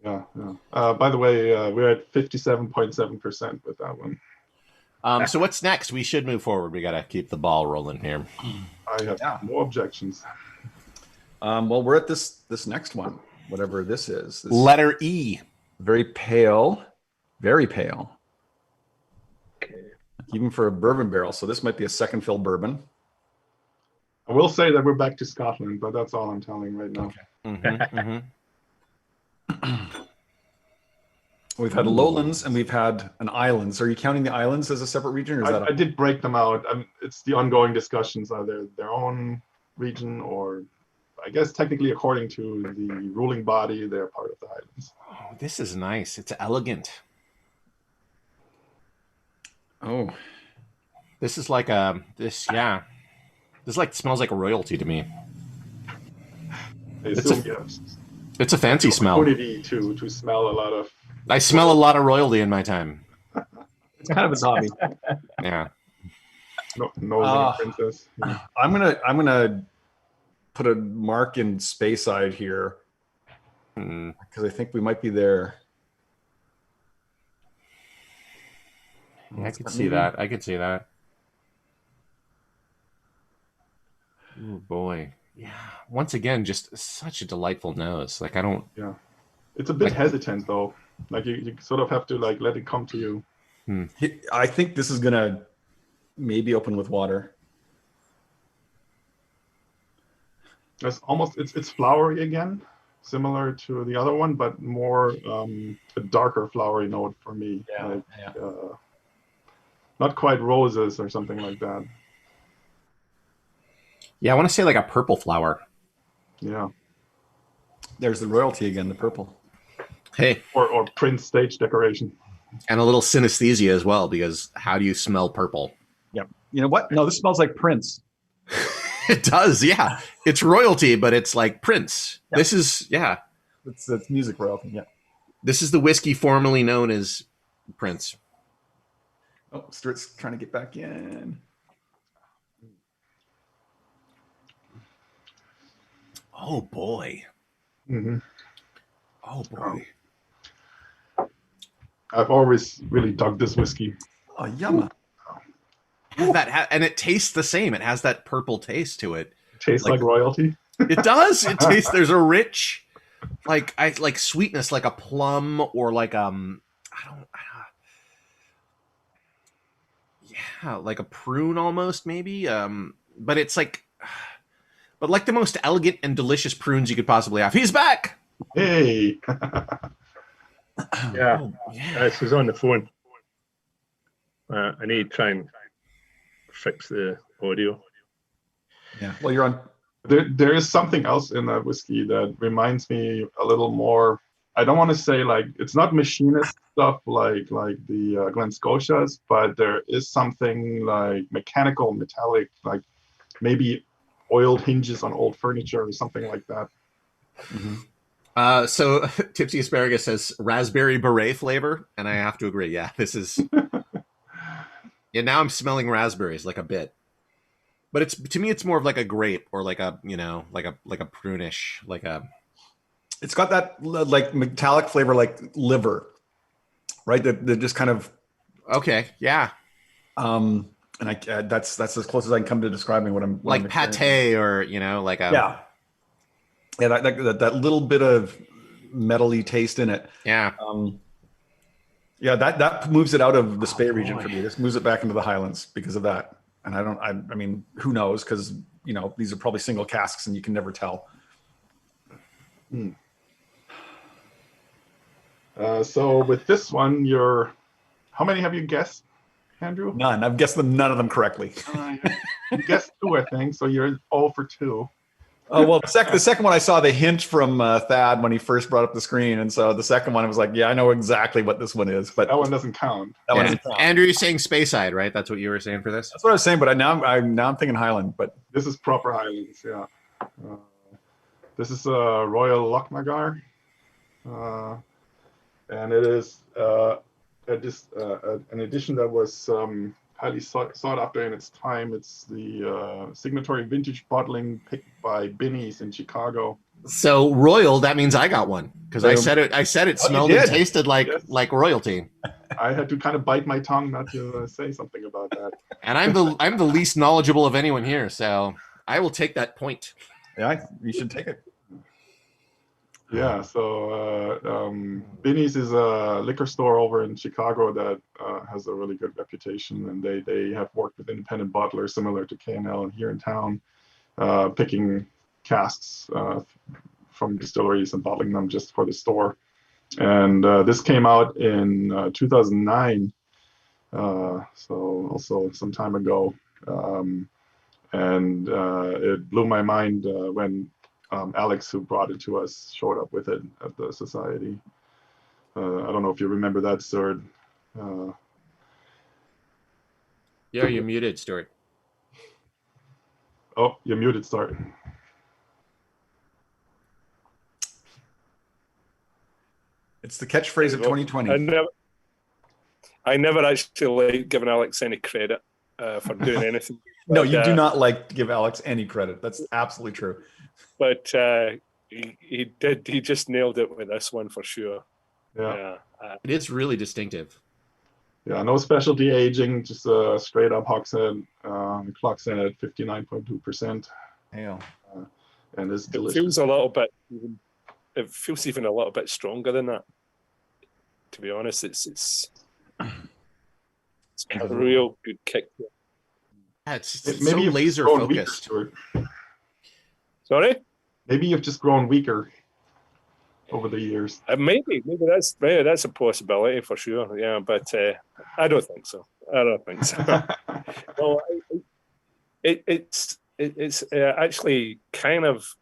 Yeah, yeah. By the way, we're at 57.7% with that one. So what's next? We should move forward. We got to keep the ball rolling here. I have no objections. Well, we're at this next one, whatever this is. This Letter E. very pale, very pale. Okay. Even for a bourbon barrel. So this might be a second fill bourbon. I will say that we're back to Scotland, but that's all I'm telling right now. Okay. We've had Lowlands and we've had an Islands. Are you counting the Islands as a separate region? Or is I did break them out. It's the ongoing discussions. Are they their own region, or I guess technically according to the ruling body, they're part of the Highlands. Oh, this is nice. It's elegant. Oh, This is like this like smells like royalty to me. I It's assume a- yes. It's a fancy smell. Opportunity to smell a lot of. I smell a lot of royalty in my time. it's kind of his hobby. Yeah. No princess. Yeah. I'm gonna put a mark in Speyside here because I think we might be there. I can see that. I can see that. Oh boy. Yeah. Once again, just such a delightful nose. Like I don't. Yeah. It's a bit hesitant though. Like you sort of have to like let it come to you. I think this is gonna maybe open with water. It's almost it's flowery again, similar to the other one, but more a darker flowery note for me. Like, not quite roses or something like that. Yeah, I want to say like a purple flower. Yeah. There's the royalty again, the purple. Hey, Or Prince stage decoration. and a little synesthesia as well, because how do you smell purple? Yep. You know what? No, this smells like Prince. It does, yeah. It's royalty, but it's like Prince. Yeah. This is, It's music royalty. Yeah. this is the whiskey formerly known as Prince. Oh, Stuart's trying to get back in. Oh boy. Mm-hmm. Oh boy. I've always really dug this whiskey. Oh, yumma. And it tastes the same. It has that purple taste to it. Tastes like royalty. It does. It tastes. There's a rich, like sweetness, like a plum or like like a prune almost maybe. But it's like, but like the most elegant and delicious prunes you could possibly have. He's back. Hey. Yeah. Oh, yeah. This was on the phone. I need to try and fix the audio. Yeah. Well, you're on. There is something else in that whiskey that reminds me a little more. I don't want to say like it's not machinist stuff like the Glen Scotias, but there is something like mechanical, metallic, like maybe oiled hinges on old furniture or something like that. Mm-hmm. So Tipsy Asparagus says raspberry beret flavor, and I have to agree. Yeah, this is. Yeah, now I'm smelling raspberries like a bit, but it's to me it's more of like a grape or like a like a prunish like a. It's got that like metallic flavor, like liver, right? That just kind of. Okay. Yeah. And that's as close as I can come to describing what I'm like pate or like a yeah that little bit of metally taste in it. Yeah. Yeah, that moves it out of the Spey region for me. This moves it back into the Highlands because of that. And I mean, who knows? Because these are probably single casks, and you can never tell. So with this one, how many have you guessed, Andrew? None. I've guessed none of them correctly. You guessed 2, I think. So you're 0 for 2. Oh well, the second one I saw the hint from Thad when he first brought up the screen, and so the second one I was like, yeah, I know exactly what this one is, but That one doesn't count. that one doesn't count. Andrew, you're saying Speyside, right? That's what you were saying for this. That's what I was saying, but now I'm thinking Highland, but This is proper Highlands, yeah. This is Royal Lochnagar. and it is an edition that was highly sought after in its time. It's the Signatory vintage bottling picked by Binny's in Chicago. So royal, that means I got one because I said it. I said it smelled and tasted like royalty. I had to kind of bite my tongue not to say something about that. And I'm the least knowledgeable of anyone here, so I will take that point. Yeah, you should take it. Yeah, so Binny's is a liquor store over in Chicago that has a really good reputation, and they have worked with independent bottlers similar to K&L here in town, picking casks from distilleries and bottling them just for the store. And this came out in 2009, so also some time ago. And it blew my mind when Alex, who brought it to us, showed up with it at the society. I don't know if you remember that, Stuart. Yeah, you're muted, Stuart. Oh, you're muted, Stuart. It's the catchphrase of 2020. I never actually like giving Alex any credit for doing anything. No, you do not like to give Alex any credit. That's absolutely true. But he did. He just nailed it with this one for sure. Yeah. It is really distinctive. Yeah, no specialty aging, just a straight up Hogshead. Clocks in at 59.2%. Hell. And it's delicious. It feels a little bit. It feels even a little bit stronger than that. To be honest, it's got a real good kick. Yeah, it's maybe so laser focused. Sorry? Maybe you've just grown weaker over the years. Maybe that's a possibility for sure. Yeah, but I don't think so. Well, it's actually kind of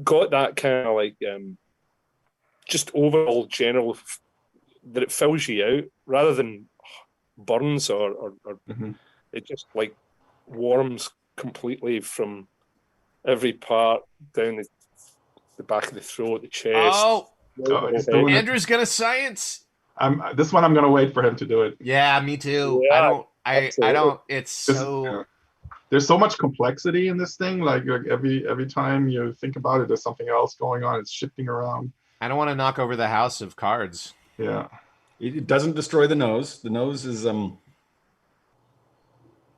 got that kind of like just overall general that it fills you out rather than burns or it just like warms completely from every part down the back of the throat, the chest. Andrew's gonna science. This one I'm gonna wait for him to do it. Yeah, me too. Yeah, I don't. It's so. There's so much complexity in this thing. Like every time you think about it, there's something else going on. It's shifting around. I don't want to knock over the house of cards. Yeah. It doesn't destroy the nose. The nose is a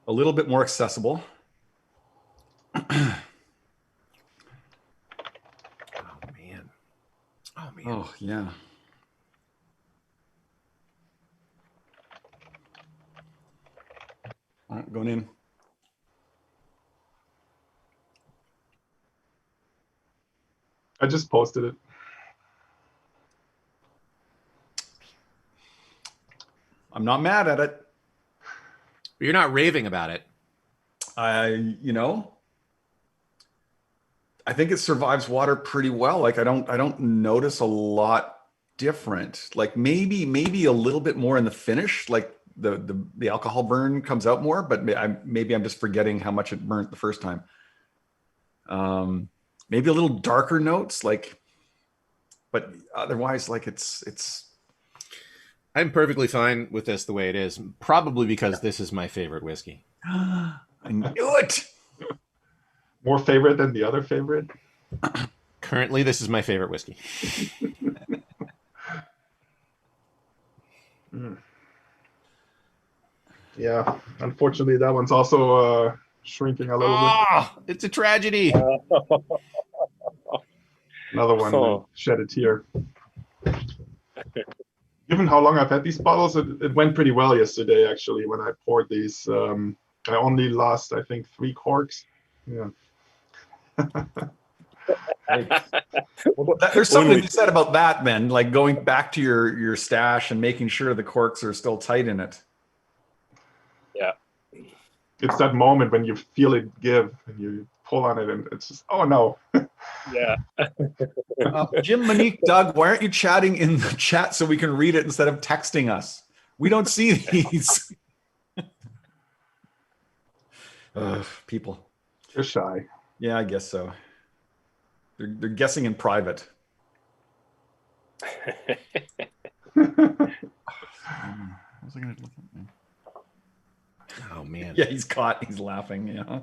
little bit more accessible. Oh man. Oh yeah. All right, going in. I just posted it. I'm not mad at it. But you're not raving about it. I think it survives water pretty well. Like I don't notice a lot different. Like maybe a little bit more in the finish. Like the alcohol burn comes out more, but maybe I'm just forgetting how much it burnt the first time. Maybe a little darker notes, but otherwise, like it's. I'm perfectly fine with this the way it is. Probably because this is my favorite whiskey. I knew it. More favorite than the other favorite? Currently, this is my favorite whiskey. Yeah, unfortunately, that one's also shrinking a little bit. It's a tragedy. Another one shed a tear. Given how long I've had these bottles, it went pretty well yesterday, actually, when I poured these. I only lost, I think, 3 corks. Yeah. There's something to be said about that, man. Like going back to your stash and making sure the corks are still tight in it. Yeah. It's that moment when you feel it give and you pull on it and it's just, oh no. Yeah. Jim, Monique, Doug, why aren't you chatting in the chat so we can read it instead of texting us? We don't see these. People. They're shy. Yeah, I guess so. They're guessing in private. Was I gonna look at? Oh man. Yeah, he's caught. He's laughing. Yeah.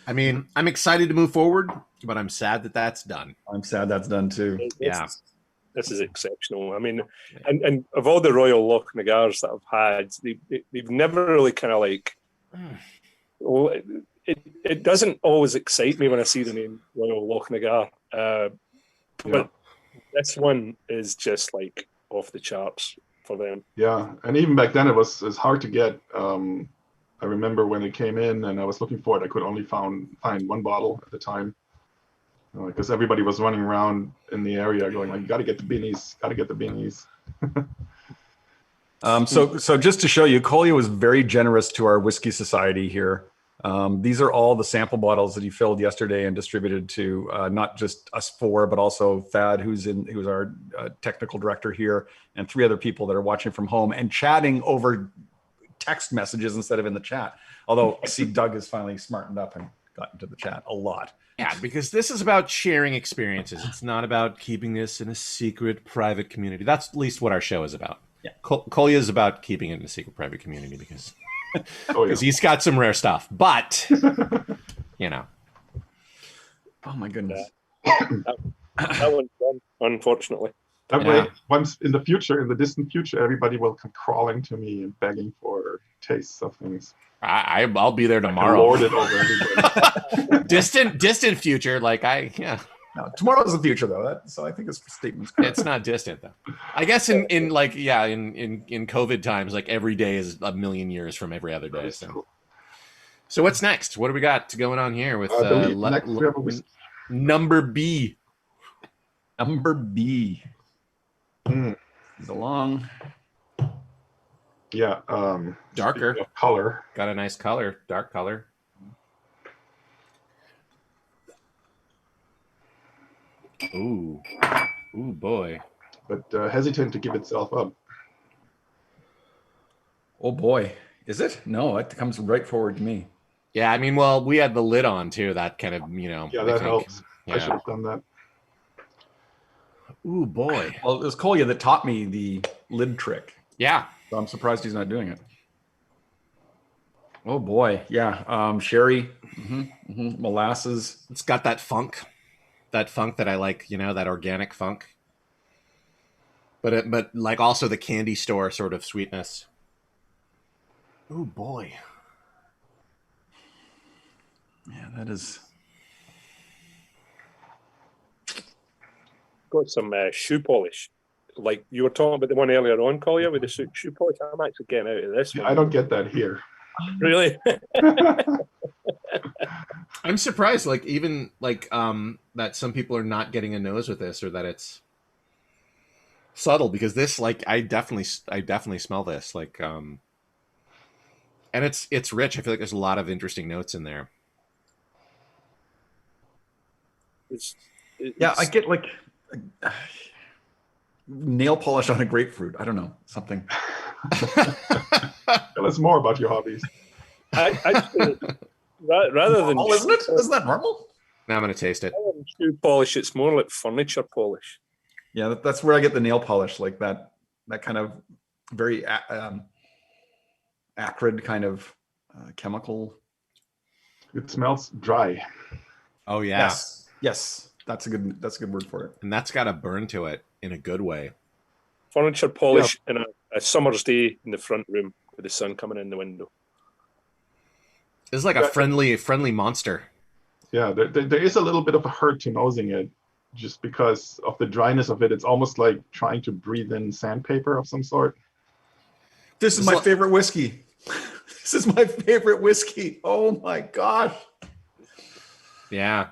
I mean, I'm excited to move forward, but I'm sad that that's done. I'm sad that's done too. Yeah. This is exceptional. I mean, and of all the Royal Lochnagars that I've had, they've never really kind of like. Well, it doesn't always excite me when I see the name Royal Lochnagar, but this one is just like off the charts for them. Yeah, and even back then it was hard to get. I remember when it came in and I was looking for it, I could only find one bottle at the time, because everybody was running around in the area going like, "You got to get the Binnies, got to get the Binnies." So just to show you, Kolja was very generous to our whiskey society here. These are all the sample bottles that he filled yesterday and distributed to not just us four, but also Thad, who's our technical director here, and 3 other people that are watching from home and chatting over text messages instead of in the chat. Although I see Doug has finally smartened up and got into the chat a lot. Yeah, because this is about sharing experiences. It's not about keeping this in a secret, private community. That's at least what our show is about. Yeah, Kolja is about keeping it in a secret, private community because he's got some rare stuff. But you know, oh my goodness, that one's done, unfortunately. That way, once in the future, in the distant future, everybody will come crawling to me and begging for tastes of things. I'll be there tomorrow. Lord it over everybody. distant future, like No, tomorrow's the future though. So I think his statement's correct. It's not distant though. I guess in COVID times, like every day is a million years from every other day. So what's next? What do we got going on here with next we have a whiskey. number B? Number B. He's a long. Yeah. Darker color. Got a nice color, dark color. Ooh boy. But hesitant to give itself up. Oh boy, is it? No, it comes right forward to me. Yeah, I mean, well, we had the lid on too. That kind of, Yeah, that helps. Yeah. I should have done that. Ooh boy. Well, it was Kolja that taught me the lid trick. Yeah. So I'm surprised he's not doing it. Oh boy, yeah. Sherry, molasses. It's got that funk that I like. That organic funk. But like also the candy store sort of sweetness. Oh boy. Yeah, that is. Got some shoe polish. Like you were talking about the one earlier on, Kolja, with the shoe polish. I'm actually getting out of this one. I don't get that here. Really? I'm surprised, like even like that some people are not getting a nose with this, or that it's subtle, because this, like, I definitely smell this, like and it's rich. I feel like there's a lot of interesting notes in there. Yeah, I get like nail polish on a grapefruit. I don't know, something. Tell us more about your hobbies. Actually, rather than isn't it? Isn't that normal? Now I'm gonna taste it. rather than shoe polish, it's more like furniture polish. Yeah, that's where I get the nail polish, like that kind of very acrid kind of chemical. It smells dry. Oh yeah. Yes, that's a good word for it. And that's got a burn to it in a good way. Furniture polish in a summer's day in the front room with the sun coming in the window. It's like a friendly monster. Yeah, there is a little bit of a hurt to nosing it, just because of the dryness of it. It's almost like trying to breathe in sandpaper of some sort. This is my favorite whiskey. This is my favorite whiskey. Oh my gosh. Yeah.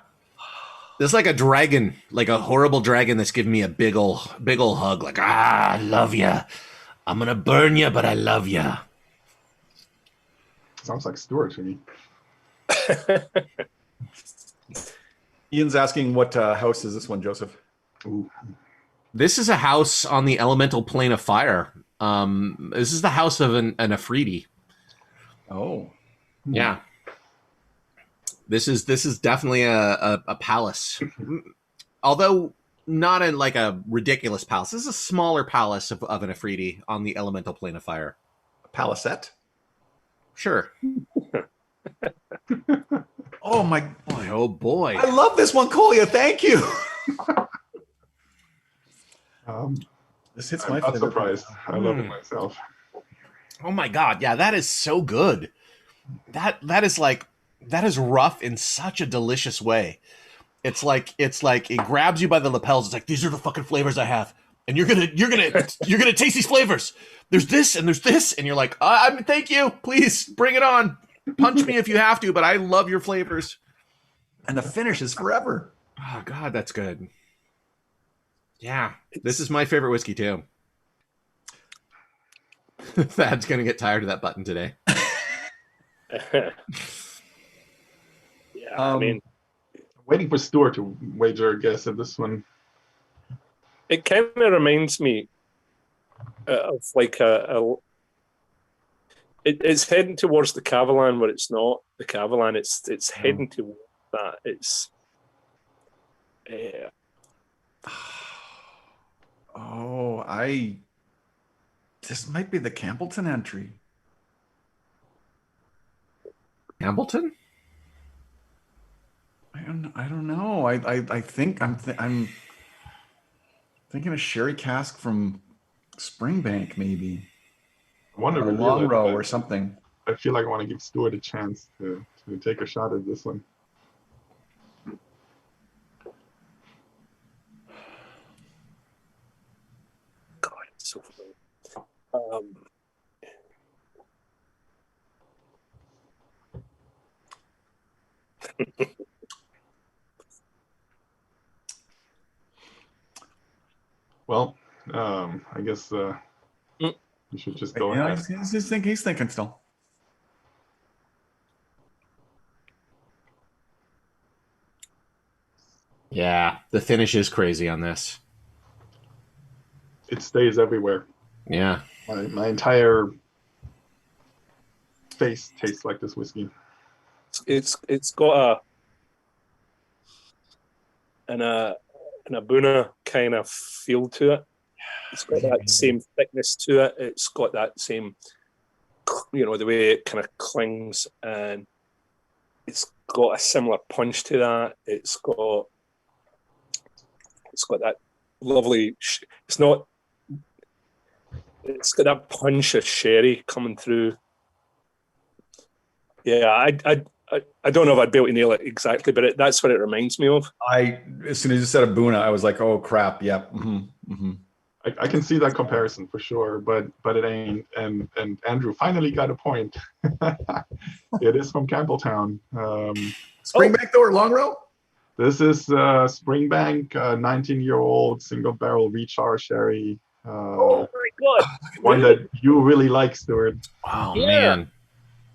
There's like a dragon, like a horrible dragon that's giving me a big ol' hug. Like, I love ya. I'm gonna burn ya, but I love ya. Sounds like Stuart to me. Ian's asking what house is this one, Joseph? Ooh. This is a house on the elemental plane of fire. This is the house of an Afridi. Oh. Yeah. This is definitely a palace. Although not in like a ridiculous palace. This is a smaller palace of an Afridi on the elemental plane of fire. Palisette. Sure. Oh my boy! Oh boy! I love this one, Kolja. Thank you. This hits my. I'm not surprised. I love it myself. Oh my god! Yeah, that is so good. That is rough in such a delicious way. It's like it grabs you by the lapels. It's like, these are the fucking flavors I have, and you're gonna taste these flavors. There's this and there's this, and you're like, thank you, please bring it on. Punch me if you have to, but I love your flavors. And the finish is forever. Oh god, that's good. Yeah, this is my favorite whiskey too. Thad's gonna get tired of that button today. I mean, waiting for Stuart to wager a guess at this one. It kind of reminds me of like it's heading towards the Cavalan, where it's not the Cavalan. It's heading towards that. It's this might be the Campbeltown entry. Campbeltown? I don't know. I think I'm thinking a sherry cask from Springbank, maybe. I want to a long row or something. I feel like I want to give Stuart a chance to take a shot at this one. God, it's so funny. Well, I guess you should just go ahead. He's thinking still. Yeah, the finish is crazy on this. It stays everywhere. Yeah. My entire face tastes like this whiskey. It's got an Abuna kind of feel to it. It's got that same thickness to it. It's got that same, the way it kind of clings, and it's got a similar punch to that. It's got that lovely. It's got that punch of sherry coming through. Yeah, I don't know if I'd be able to nail it exactly, but that's what it reminds me of. As soon as you said Abuna, I was like, oh crap, yep. I can see that comparison for sure, but it ain't. And Andrew finally got a point. It is from Campbelltown. Springbank though, or Long Row? This is Springbank, 19-year-old single barrel Re-Char sherry. Oh my god! One that you really like, Stuart. Oh man.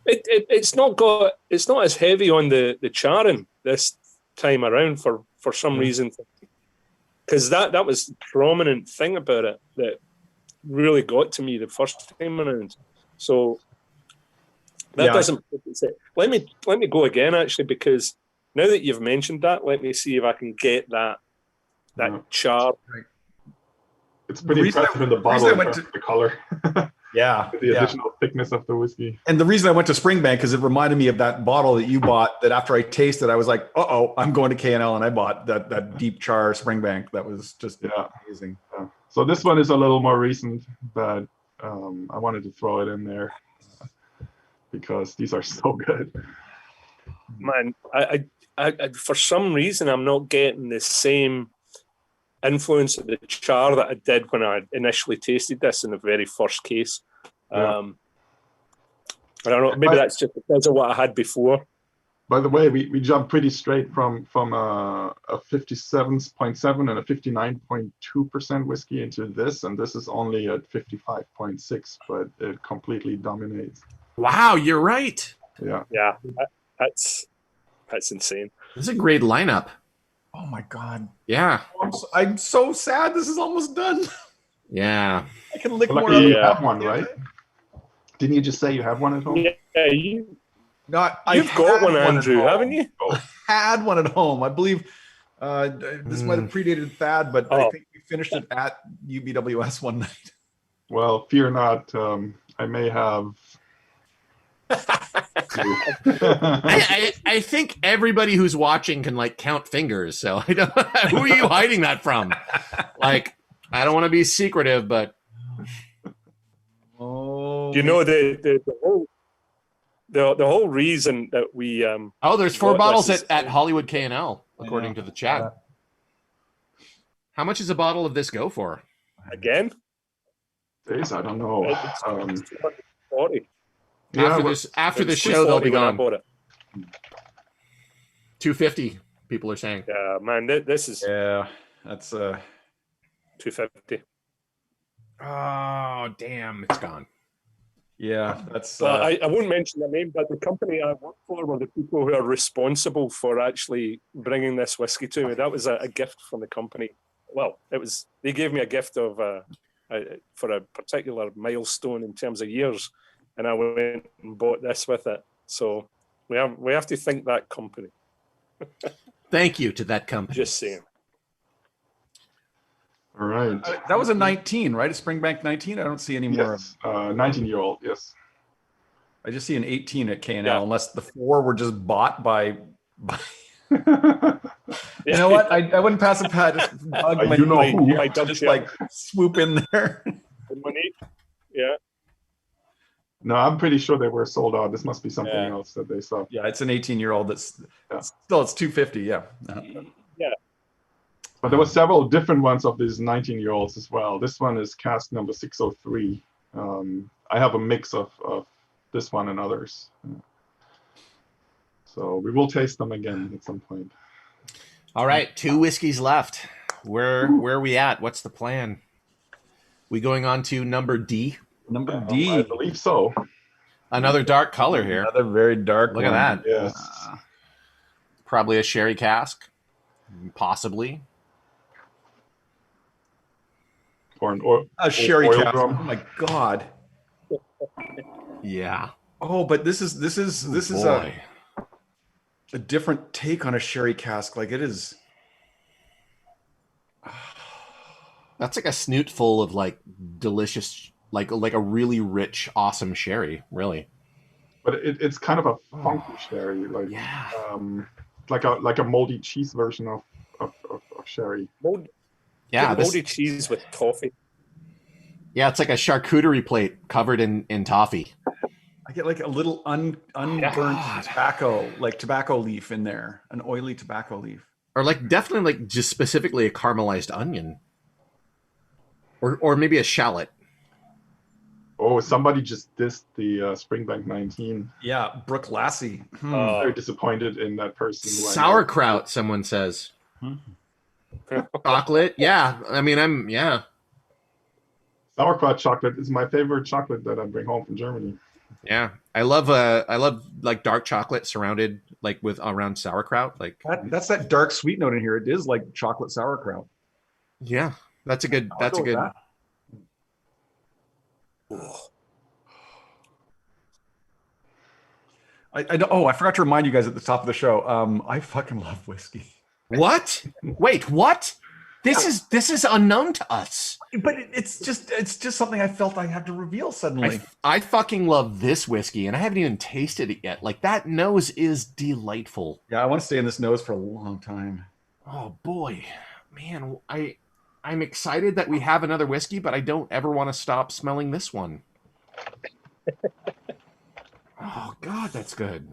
It's not as heavy on the charring this time around for some reason, because that was the prominent thing about it that really got to me the first time around. So that doesn't. Let me go again, actually, because now that you've mentioned that, let me see if I can get that char. Right. It's pretty impressive in the bottle, the color. Yeah. The additional thickness of the whiskey. And the reason I went to Springbank because it reminded me of that bottle that you bought that after I tasted, I was like, I'm going to K&L, and I bought that deep char Springbank. That was just amazing. Yeah. So this one is a little more recent, but I wanted to throw it in there because these are so good. Man, I for some reason, I'm not getting the same influence of the char that I did when I initially tasted this in the very first case. I don't know. Maybe that's just because of what I had before. By the way, we jumped pretty straight from a 57.7 and a 59.2% whiskey into this, and this is only at 55.6, but it completely dominates. Wow, you're right. Yeah. Yeah, that's insane. This is a great lineup. Oh my God. Yeah. I'm so sad. This is almost done. Yeah. I can lick Well, more. you have one, right? Didn't you just say you have one at home? Yeah, No, you've got one, Andrew, haven't you? I had one at home. I believe This might have predated Thad, but I Oh. think we finished it at UBWS one night. Well, fear not. I may have. I think everybody who's watching can like count fingers. So I don't. Who are you hiding that from? Like, I don't want to be secretive, but Oh, You know the whole reason that we there's 4 What, bottles this is- at Hollywood K&L according to the chat. How much does a bottle of this go for? again Days, I don't know. it's 240. Yeah, After this It's show, they'll be 240 when I gone. bought it. 250. People are saying. Yeah, man, this is yeah, that's 250. Oh damn! It's gone. yeah, that's But I won't mention the name, but the company I work for were the people who are responsible for actually bringing this whiskey to me. That was a gift from the company. Well, they gave me a gift of for a particular milestone in terms of years, and I went and bought this with it. So we have to thank that company. Thank you to that company. Just saying. all right. that was a 19, right? A Springbank 19. I don't see any more. Yes, 19-year-old. Yes. I just see an 18 at K&L, Yeah. unless the 4 were just bought by. Yeah. You know what? I wouldn't pass a pat. Just bug my- You know my- who. I don't just care. like swoop in there. Monique. Yeah. No, I'm pretty sure they were sold out. This must be something Yeah. else that they saw. Yeah, it's an 18-year-old. That's Yeah. still it's 250. Yeah. But there were several different ones of these 19-year-olds as well. This one is cask number 603. I have a mix of this one and others. So we will taste them again at some point. All right, 2 whiskeys left. Where are we at? What's the plan? We going on to number D? Number I D. believe so. Another dark color here. Another very dark. Look at one. that. Yes. Probably a sherry cask, possibly. Or A sherry oil cask. drum. Oh my god. Yeah. Oh, but this is Boy. a different take on a sherry cask. Like it is. That's like a snoot full of like delicious, like a really rich, awesome sherry. Really. But it's kind of a funky sherry, like Yeah. like a moldy cheese version of sherry. Yeah. Moldy cheese with toffee. Yeah. It's like a charcuterie plate covered in toffee. I get like a little unburnt God. tobacco leaf in there, an oily tobacco leaf. Or like definitely like just specifically a caramelized onion. Or maybe a shallot. Oh, somebody just dissed the Springbank 19. Yeah, Brooke Lassie. Very disappointed in that person. who I know. Sauerkraut, someone says. Chocolate. Yeah. I mean, yeah. Sauerkraut chocolate is my favorite chocolate that I bring home from Germany. Yeah. I love like dark chocolate surrounded like with around sauerkraut. Like, That's that dark sweet note in here. It is like chocolate sauerkraut. yeah, that's a good, I'll that's a go with good. that. I know. Oh, I forgot to remind you guys at the top of the show. I fucking love whiskey. What? Wait, what? This is unknown to us. But it's just something I felt I had to reveal suddenly. I fucking love this whiskey, and I haven't even tasted it yet. Like that nose is delightful. Yeah, I want to stay in this nose for a long time. Oh boy, man, I'm excited that we have another whiskey, but I don't ever want to stop smelling this one. Oh God, that's good.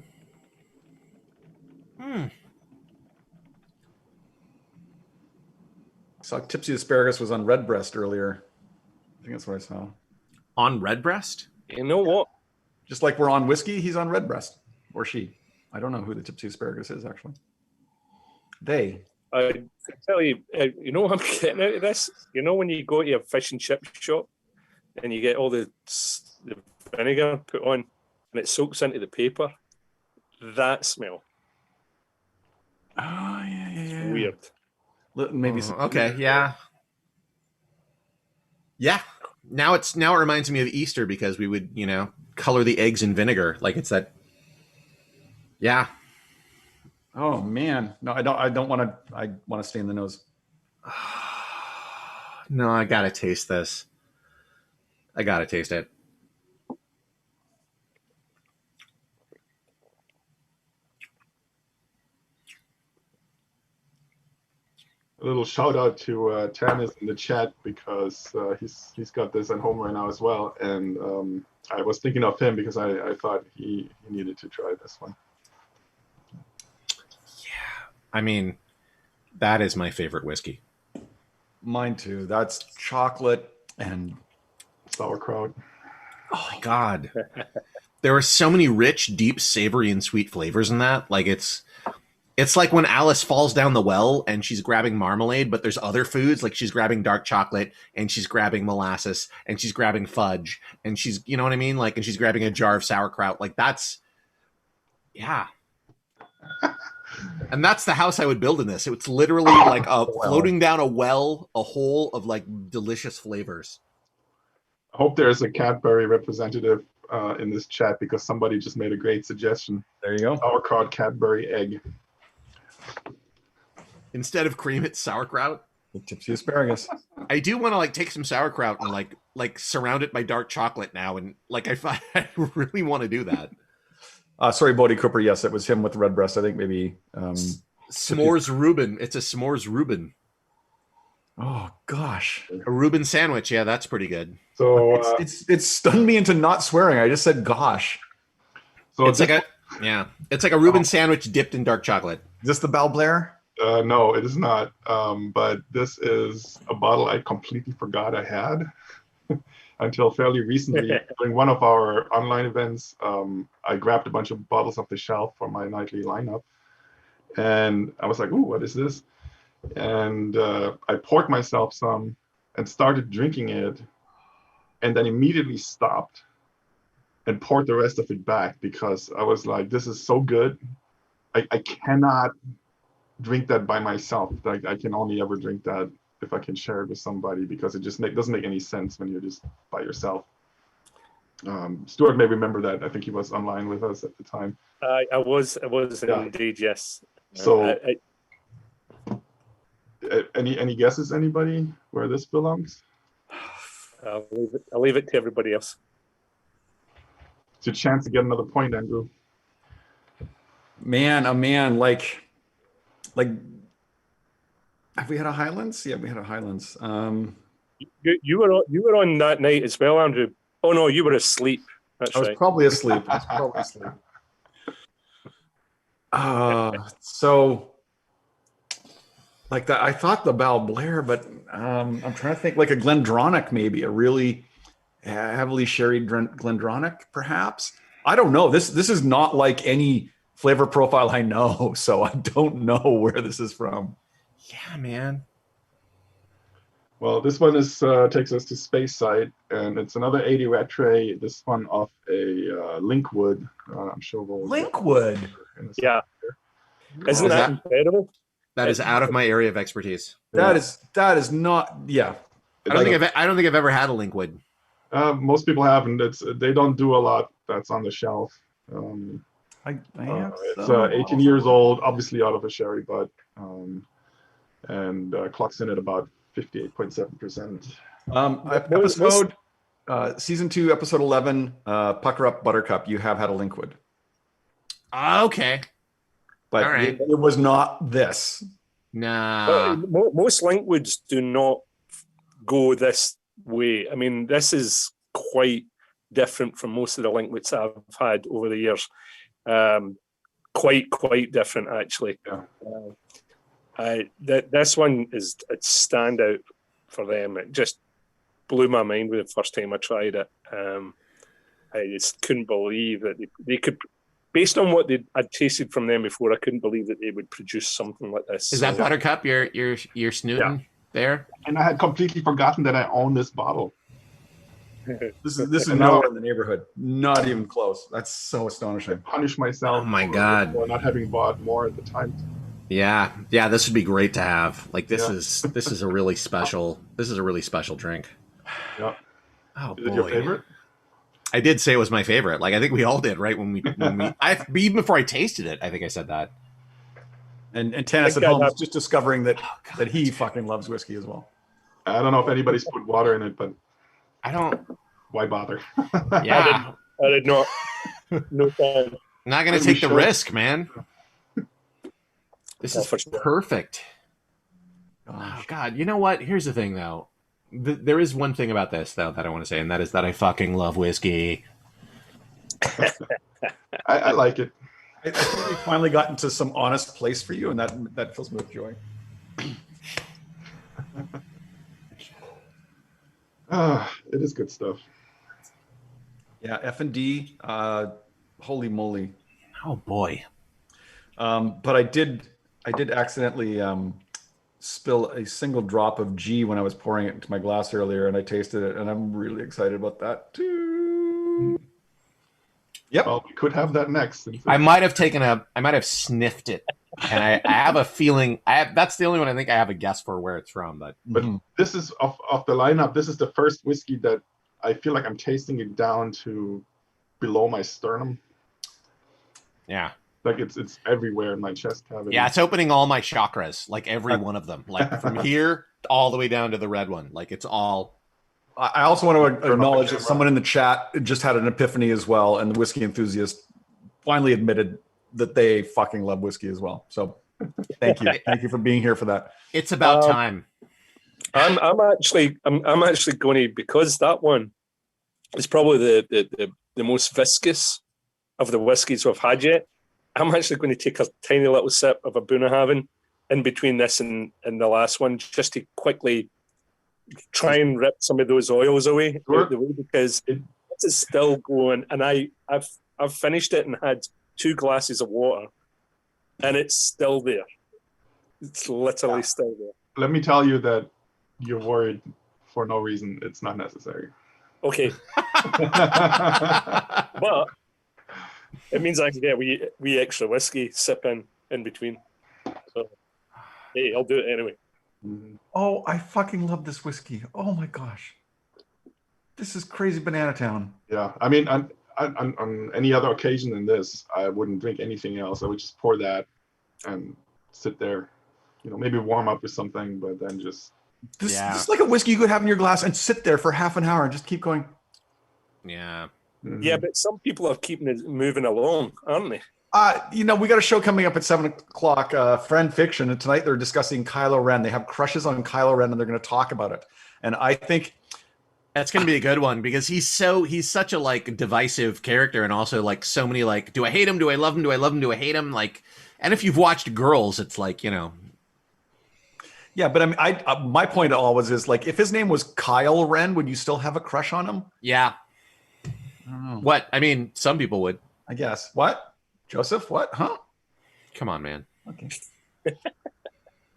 Saw Tipsy Asparagus was on Redbreast earlier. I think that's what I saw. On Redbreast? You know what? Just like we're on whiskey, he's on Redbreast. Or she. I don't know who the Tipsy Asparagus is, actually. They. I can tell you, you know what I'm getting out of this? You know when you go to a fish and chip shop and you get all the vinegar put on and it soaks into the paper? That smell. Oh, yeah. Weird. Maybe some. Okay, yeah. Yeah. Now it reminds me of Easter because we would, color the eggs in vinegar. Like it's that. Yeah. Oh man, no, I don't. I don't want to. I want to stay in the nose. No, I gotta taste this. I gotta taste it. A little shout out to Tanis in the chat because he's got this at home right now as well, and I was thinking of him because I thought he needed to try this one. Yeah, I mean, that is my favorite whiskey. Mine too. That's chocolate and Sauerkraut. Oh my god, there are so many rich, deep, savory, and sweet flavors in that. Like it's like when Alice falls down the well and she's grabbing marmalade, but there's other foods, like she's grabbing dark chocolate and she's grabbing molasses and she's grabbing fudge and she's, you know what I mean? Like, and she's grabbing a jar of sauerkraut. Like that's, yeah. And that's the house I would build in this. It's literally like floating down a well, a hole of like delicious flavors. I hope there's a Cadbury representative in this chat because somebody just made a great suggestion. there you go. Sauerkraut Cadbury egg. Instead of cream, it's sauerkraut. The tipsy asparagus. I do want to like take some sauerkraut and like surround it by dark chocolate now, and like I really want to do that. Sorry, Bodie Cooper. Yes, it was him with the red breast. I think maybe S'mores Reuben. It's a s'mores Reuben. Oh gosh, A Reuben sandwich. Yeah, that's pretty good. So it's stunned me into not swearing. I just said gosh. so It's like a Reuben sandwich dipped in dark chocolate. Is this the Bal Blair? no, it is not. But this is a bottle I completely forgot I had until fairly recently. During one of our online events, I grabbed a bunch of bottles off the shelf for my nightly lineup. And I was like, ooh, what is this? And I poured myself some and started drinking it, and then immediately stopped and poured the rest of it back because I was like, this is so good. I cannot drink that by myself. Like I can only ever drink that if I can share it with somebody because it just doesn't make any sense when you're just by yourself. Stuart may remember that. I think he was online with us at the time. I was Yeah. indeed, yes. So any guesses, anybody, where this belongs? I'll leave it to everybody else. It's your chance to get another point, Andrew. Man, a man like have we had a Highlands? Yeah, we had a Highlands. You were on that night as well, Andrew. Oh no, you were asleep. That's I was right. probably asleep. So like that, I thought the Bal Blair, but I'm trying to think like a Glendronach, maybe a really heavily sherried Glendronach, perhaps. I don't know. This is not like any flavor profile I know, so I don't know where this is from. Yeah, man. Well, this one is takes us to Speyside, and it's another 80 Rattray. This one off a Linkwood. I'm sure we'll Linkwood. Yeah. Isn't that incredible? That is out of my area of expertise. That is not. Yeah. I don't think I've ever had a Linkwood. Most people haven't. They don't do a lot that's on the shelf. I have It's some. 18 years old, obviously out of a sherry butt, and clocks in at about 58.7%. Episode season 2, episode 11, Pucker Up Buttercup. You have had a Linkwood, Okay. but All right. it was not this. Nah. Most Linkwoods do not go this way. I mean, this is quite different from most of the Linkwoods I've had over the years. Quite different, actually. Yeah. This one is a standout for them. It just blew my mind with the first time I tried it. I just couldn't believe that they could, based on what I'd tasted from them before, I couldn't believe that they would produce something like this. Is that Buttercup you're snooting there? And I had completely forgotten that I own this bottle. This is nowhere in the neighborhood. Not even close. That's so astonishing. Punish myself. Oh my God. For not having bought more at the time. Yeah. This would be great to have. Like this is a really special drink. Yeah. Oh, Is it your favorite? I did say it was my favorite. Like I think we all did, right? When we even before I tasted it, I think I said that. And Tanis at home is just discovering that he fucking loves whiskey as well. I don't know if anybody's put water in it, but I don't. Why bother? Yeah, I did not. No time. I'm not gonna take the risk, man. This is perfect. Oh, God, you know what? Here's the thing, though. There is one thing about this, though, that I want to say, and that is that I fucking love whiskey. I like it. I think we finally got into some honest place for you, and that fills me with joy. It is good stuff. Yeah, F&D, holy moly. Oh, boy. But I did accidentally spill a single drop of G when I was pouring it into my glass earlier, and I tasted it, and I'm really excited about that too. Yep. Well, we could have that next. I might have sniffed it, and I have a feeling. That's the only one I think I have a guess for where it's from. But this is off the lineup. This is the first whiskey that I feel like I'm tasting it down to below my sternum. Yeah. Like it's everywhere in my chest cavity. Yeah, it's opening all my chakras, like every one of them, like from here all the way down to the red one. Like it's all. I also want to acknowledge that someone in the chat just had an epiphany as well, and the whiskey enthusiast finally admitted that they fucking love whiskey as well. So thank you for being here for that. It's about time. I'm actually going to, because that one is probably the most viscous of the whiskies we've had yet. I'm actually going to take a tiny little sip of a Bunnahabhain in between this and the last one, just to quickly try and rip some of those oils away, out the way, because this is still going. And I've finished it and had 2 glasses of water, and it's still there. It's literally still there. Let me tell you that you're worried for no reason. It's not necessary. Okay. But it means I can get wee extra whiskey sipping in between. So, hey, I'll do it anyway. Oh, I fucking love this whiskey. Oh my gosh. This is crazy Banana Town. Yeah, I mean, on any other occasion than this, I wouldn't drink anything else. I would just pour that and sit there, maybe warm up with something, but then just. This is like a whiskey you could have in your glass and sit there for half an hour and just keep going. Yeah. Mm-hmm. Yeah, but some people are keeping it moving along, aren't they? We got a show coming up at 7:00, Friend Fiction, and tonight they're discussing Kylo Ren. They have crushes on Kylo Ren, and they're going to talk about it. And I think that's going to be a good one, because he's such a divisive character, and also so many do I hate him? Do I love him? Do I love him? Do I hate him? And if you've watched Girls, it's Yeah, but I mean, my point always is if his name was Kyle Ren, would you still have a crush on him? Yeah. I don't know. What? I mean, some people would. I guess. What? Joseph? What? Huh? Come on, man. Okay.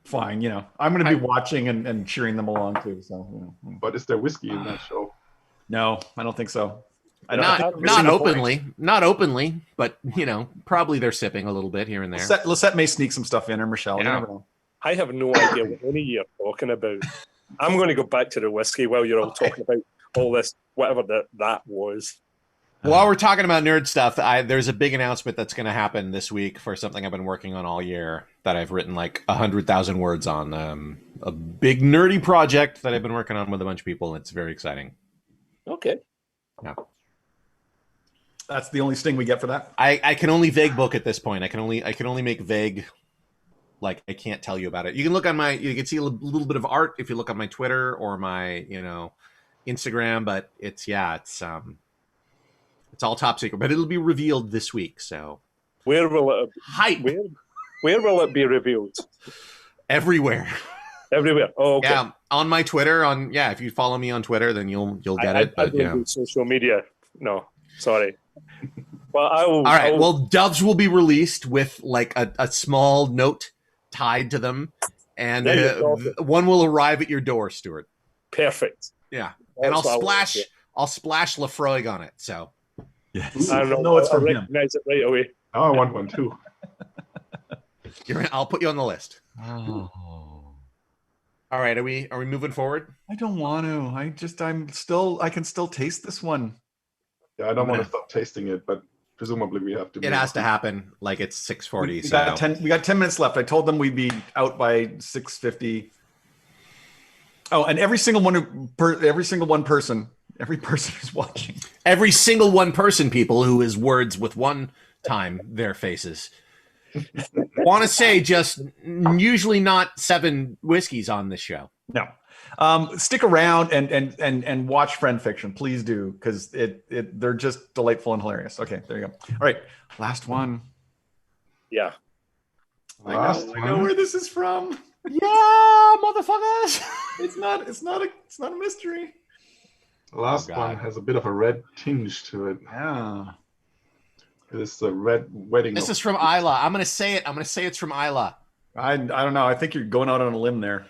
Fine. I'm going to be watching and cheering them along too. So. But is there whiskey in that show? No, I don't think so. Not openly, but probably they're sipping a little bit here and there. Lisette may sneak some stuff in, or Michelle. You never know. I have no idea what any you're talking about. I'm going to go back to the whiskey while you're all talking about all this, whatever that was. While we're talking about nerd stuff, there's a big announcement that's going to happen this week for something I've been working on all year that I've written 100,000 words on. A big nerdy project that I've been working on with a bunch of people. It's very exciting. Okay. Yeah. That's the only sting we get for that. I can only vague book at this point. I can only make vague. I can't tell you about it. You can look on you can see a little bit of art if you look on my Twitter or my, Instagram, but it's all top secret, but it'll be revealed this week. So where will it hype? Where will it be revealed? Everywhere. Everywhere. Oh, okay. Yeah. On my Twitter, if you follow me on Twitter, then you'll get it. But I don't do social media. No, sorry. Well, All right. Well, doves will be released with a small note tied to them, and one will arrive at your door, Stuart. Perfect. Yeah, and I'll splash Lafroig on it. So yes, I don't know it's from him. Recognize it right away. Oh, I want one too. I'll put you on the list. Oh. All right, are we moving forward? I don't want to. I can still taste this one. Yeah, I don't want to stop tasting it, but presumably we have to. It has to happen. Like it's 6:40. We So got 10 minutes left. I told them we'd be out by 6:50. Oh, and every single person who's watching. every single one person, people who is words with one time their faces. Want to say just usually not 7 whiskeys on this show. No. Stick around and watch Friend Fiction. Please do, because they're just delightful and hilarious. Okay, there you go. All right, last one. Yeah. I know where this is from. Yeah, motherfuckers. It's not a mystery. The last one has a bit of a red tinge to it. Yeah. This is a red wedding. This is from Islay. I'm gonna say it. I'm gonna say it's from Islay. I don't know. I think you're going out on a limb there.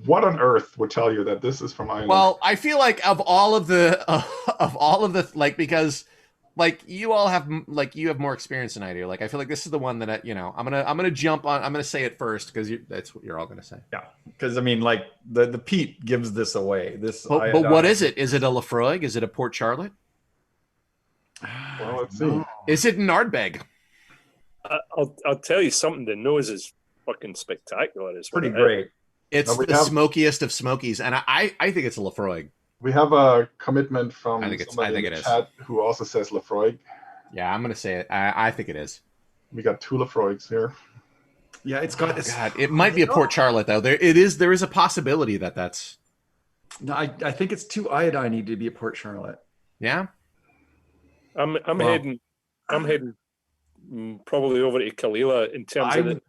What on earth would tell you that this is from Ireland? Well, I feel like of all of the like, because like you all have you have more experience than I do. Like I feel like this is the one that I'm gonna jump on. I'm gonna say it first because that's what you're all gonna say. Yeah, because I mean, like the peat gives this away. But what is it? Is it a Lafroig? Is it a Port Charlotte? Well, let's see. Is it an Ardbeg? I'll tell you something. The nose is fucking spectacular. It's pretty great. It's the smokiest of smokies, and I think it's a Lafroig. We have a commitment from somebody in the chat who also says Lafroig. Yeah, I'm gonna say it. I think it is. We got 2 Lafroigs here. Yeah, it's got. God, it might be a Port Charlotte though. There is a possibility that's. No, I think it's too iodine to be a Port Charlotte. Yeah. I'm heading probably over to Kalila in terms of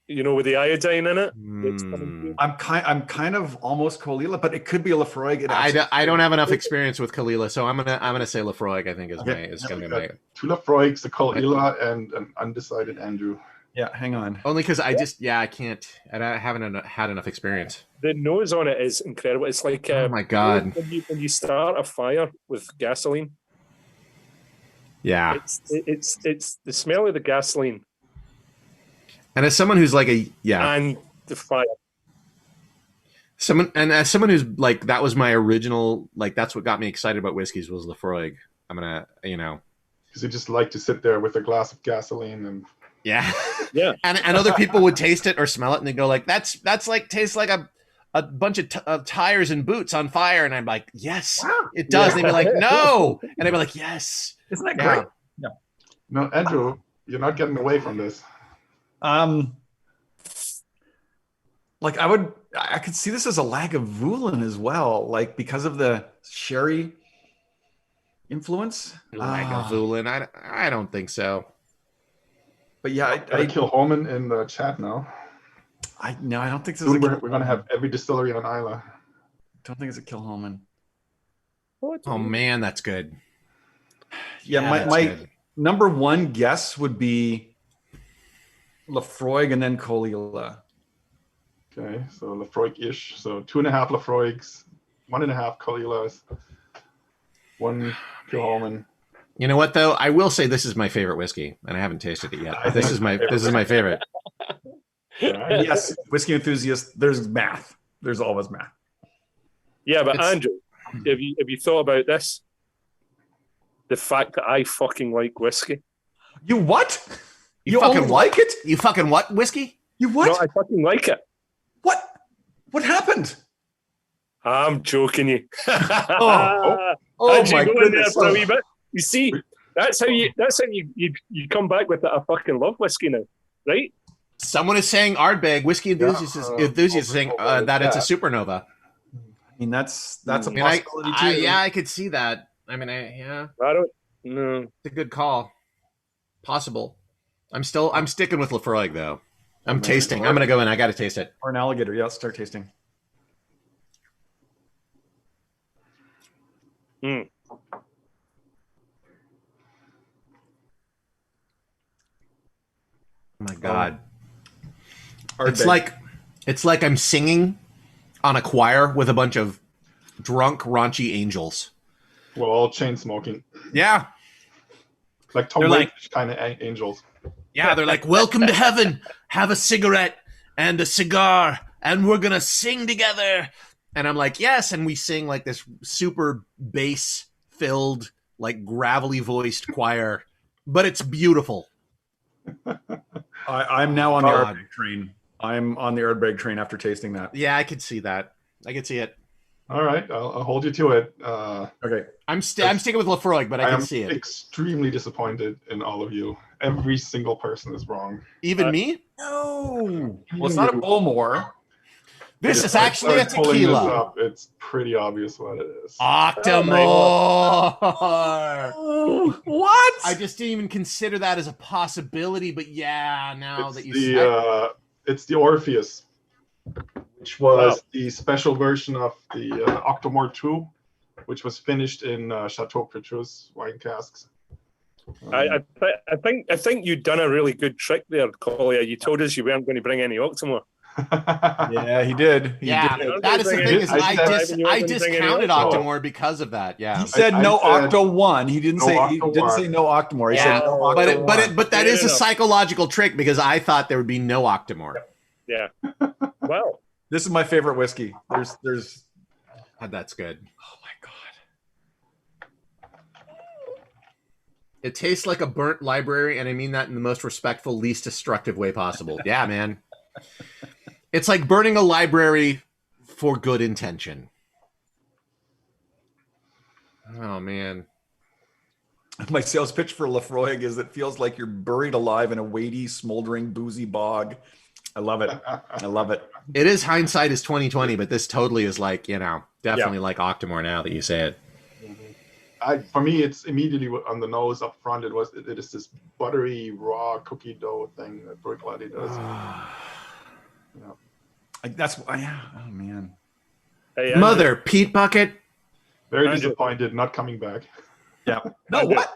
with the iodine in it. I'm kind of almost Kalila, but it could be a Lafroig. I don't have enough experience with Kalila, so I'm gonna say Lafroig. I think is gonna be my 2 Lafroigs, a Kalila, and an undecided Andrew. Yeah, hang on. Only because I can't. I haven't had enough experience. The nose on it is incredible. It's like oh my god, when you start a fire with gasoline. Yeah, it's the smell of the gasoline, and as someone who's like and the fire. As someone who's like that was my original that's what got me excited about whiskeys was Lafroig. I'm gonna because you just like to sit there with a glass of gasoline and yeah. and other people would taste it or smell it and they go like that's like tastes like a bunch of tires and boots on fire, and I'm like yes it does. And they'd be like no, and I'd be like yes. Isn't that great? Yeah. No, Andrew, you're not getting away from this. Like I could see this as a Lagavulin as well, like because of the sherry influence. Lagavulin, I don't think so. But yeah, I kill Holman in the chat now. I don't think this we're going to have every distillery on Islay. Don't think it's a Kilholman. Oh man, that's good. Yeah, my number one guess would be Lafroig and then Colilla. Okay, so Lafroig-ish. So 2.5 Lafroigs, 1.5 Colillas, 1 Kilholman. You know what though? I will say this is my favorite whiskey, and I haven't tasted it yet. This is my favorite. Yes, whiskey enthusiast. There's math. There's always math. Yeah, but Andrew, have you thought about this? The fact that I fucking like whiskey. You what? You fucking like it? You fucking what? Whiskey? You what? No, I fucking like it. What? What happened? I'm joking you. Oh my goodness! For a wee bit? You see, that's how you come back with that. I fucking love whiskey now, right? Someone is saying Ardbeg. Whiskey enthusiasts is saying that it's a supernova. I mean, that's a possibility too. Yeah, I could see that. I mean, I don't know. It's a good call. Possible. I'm sticking with Lafroig though. I'm tasting. I'm gonna go in. I gotta taste it. Or an alligator. Yeah, let's start tasting. Oh my god. It's like I'm singing on a choir with a bunch of drunk, raunchy angels. Well, all chain smoking. Yeah. Like Tom Waits kind of angels. Yeah, they're like, welcome to heaven. Have a cigarette and a cigar, and we're going to sing together. And I'm like, yes. And we sing like this super bass-filled like gravelly voiced choir, but it's beautiful. I'm now on the God. Ardbeg train. I'm on the Ardbeg train after tasting that. Yeah, I could see that. I could see it. All right, I'll hold you to it. Okay. I'm sticking with Lafroig, but I can see it. Extremely disappointed in all of you. Every single person is wrong. Even me? No. Well, it's not a Bullmore. This is actually a tequila. It's pretty obvious what it is. Octomore. Oh, what? I just didn't even consider that as a possibility, but yeah, now It's that you the it's the Orpheus, which was the special version of the Octomore 2, which was finished in Château Petrus wine casks. I think you'd done a really good trick there, Kolja. You told us you weren't going to bring any Octomore. Yeah, he did. Yeah, did. that is the thing. Is I said- discounted Octomore because of that. Yeah, He said no Octo 1. He didn't say no Octomore. He said no Octo 1. but that is a psychological trick because I thought there would be no Octomore. Yeah. Well, This is my favorite whiskey. There's That's good. oh my god. It tastes like a burnt library, and I mean that in the most respectful, least destructive way possible. Yeah, man. It's like burning a library for good intention. Oh, man. My sales pitch for Lafroig is it feels like you're buried alive in a weighty, smoldering, boozy bog. I love it. I love it. It is hindsight is 2020, but this totally is like, definitely like Octomore now that you say it. For me, it's immediately on the nose up front. It is this buttery, raw cookie dough thing that Bruichladdich does. That's oh man. hey, Mother, Pete Bucket. Very Andrew. disappointed, not coming back. Yeah. No, what?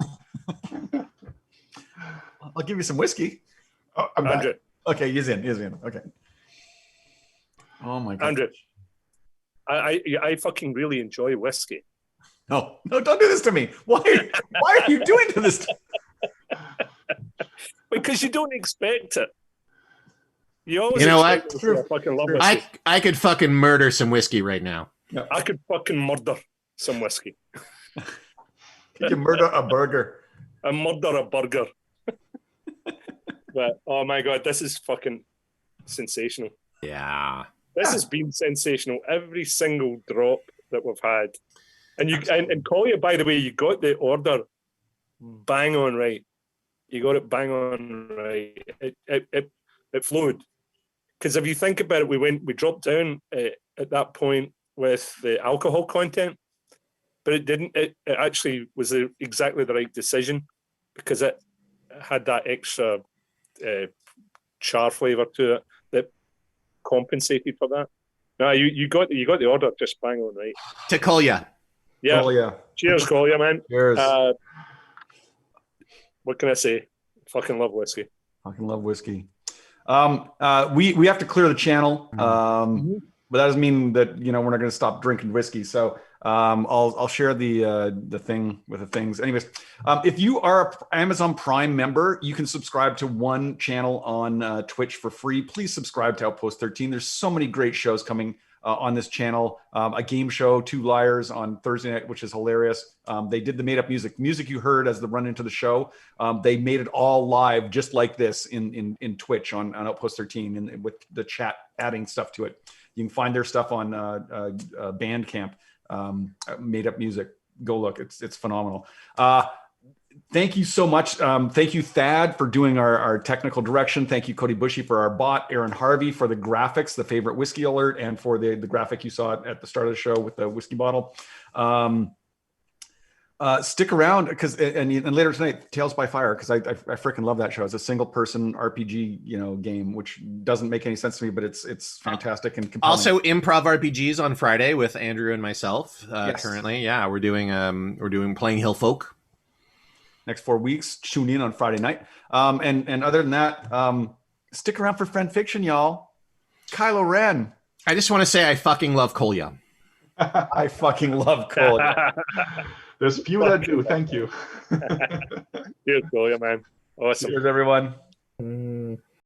I'll give you some whiskey. Oh, I'm back. Andrew, Okay, he's in. Okay. Oh my god. Andrew, I fucking really enjoy whiskey. No, don't do this to me. Why are you doing to this? Because you don't expect it. You always You know what? expect it. I fucking love whiskey. I could fucking murder some whiskey right now. I could fucking murder some whiskey. You can murder a burger. I murder a burger. But oh my god, this is fucking sensational. Yeah. This has been sensational. Every single drop that we've had. And Kolja, by the way, you got the order bang on right. You got it bang on right. It flowed. Because if you think about it, we dropped down at that point with the alcohol content, but it didn't. It actually was exactly the right decision because it had that extra char flavor to it that compensated for that. No, you got the order just bang on right. To Kolja. Yeah. Oh yeah. Cheers, Kolja, man. Cheers. What can I say? Fucking love whiskey. Fucking love whiskey. We have to clear the channel. But that doesn't mean that we're not going to stop drinking whiskey. So I'll share the thing with the things. Anyways, if you are an Amazon Prime member, you can subscribe to one channel on Twitch for free. Please subscribe to Outpost 13. There's so many great shows coming on this channel. A game show, Two Liars on Thursday night, which is hilarious. They did the made up music you heard as the run into the show. They made it all live just like this in Twitch on Outpost 13 and with the chat adding stuff to it. You can find their stuff on Bandcamp, made up music. Go look. It's phenomenal. Thank you so much. Thank you, Thad, for doing our technical direction. Thank you, Cody Bushy, for our bot, Aaron Harvey for the graphics, the favorite whiskey alert, and for the graphic you saw at the start of the show with the whiskey bottle. Stick around because and later tonight, Tales by Fire, because I freaking love that show. It's a single person RPG game, which doesn't make any sense to me, but it's fantastic and compelling. Also, improv RPGs on Friday with Andrew and myself. Yes. Currently, yeah, we're doing Playing Hill Folk. Next 4 weeks, tune in on Friday night. And other than that, stick around for Friend Fiction, y'all. Kylo Ren. I just want to say I fucking love Kolja. I fucking love Kolja. There's few that do. Thank you. Cheers, Kolja, man. Awesome. Cheers, everyone.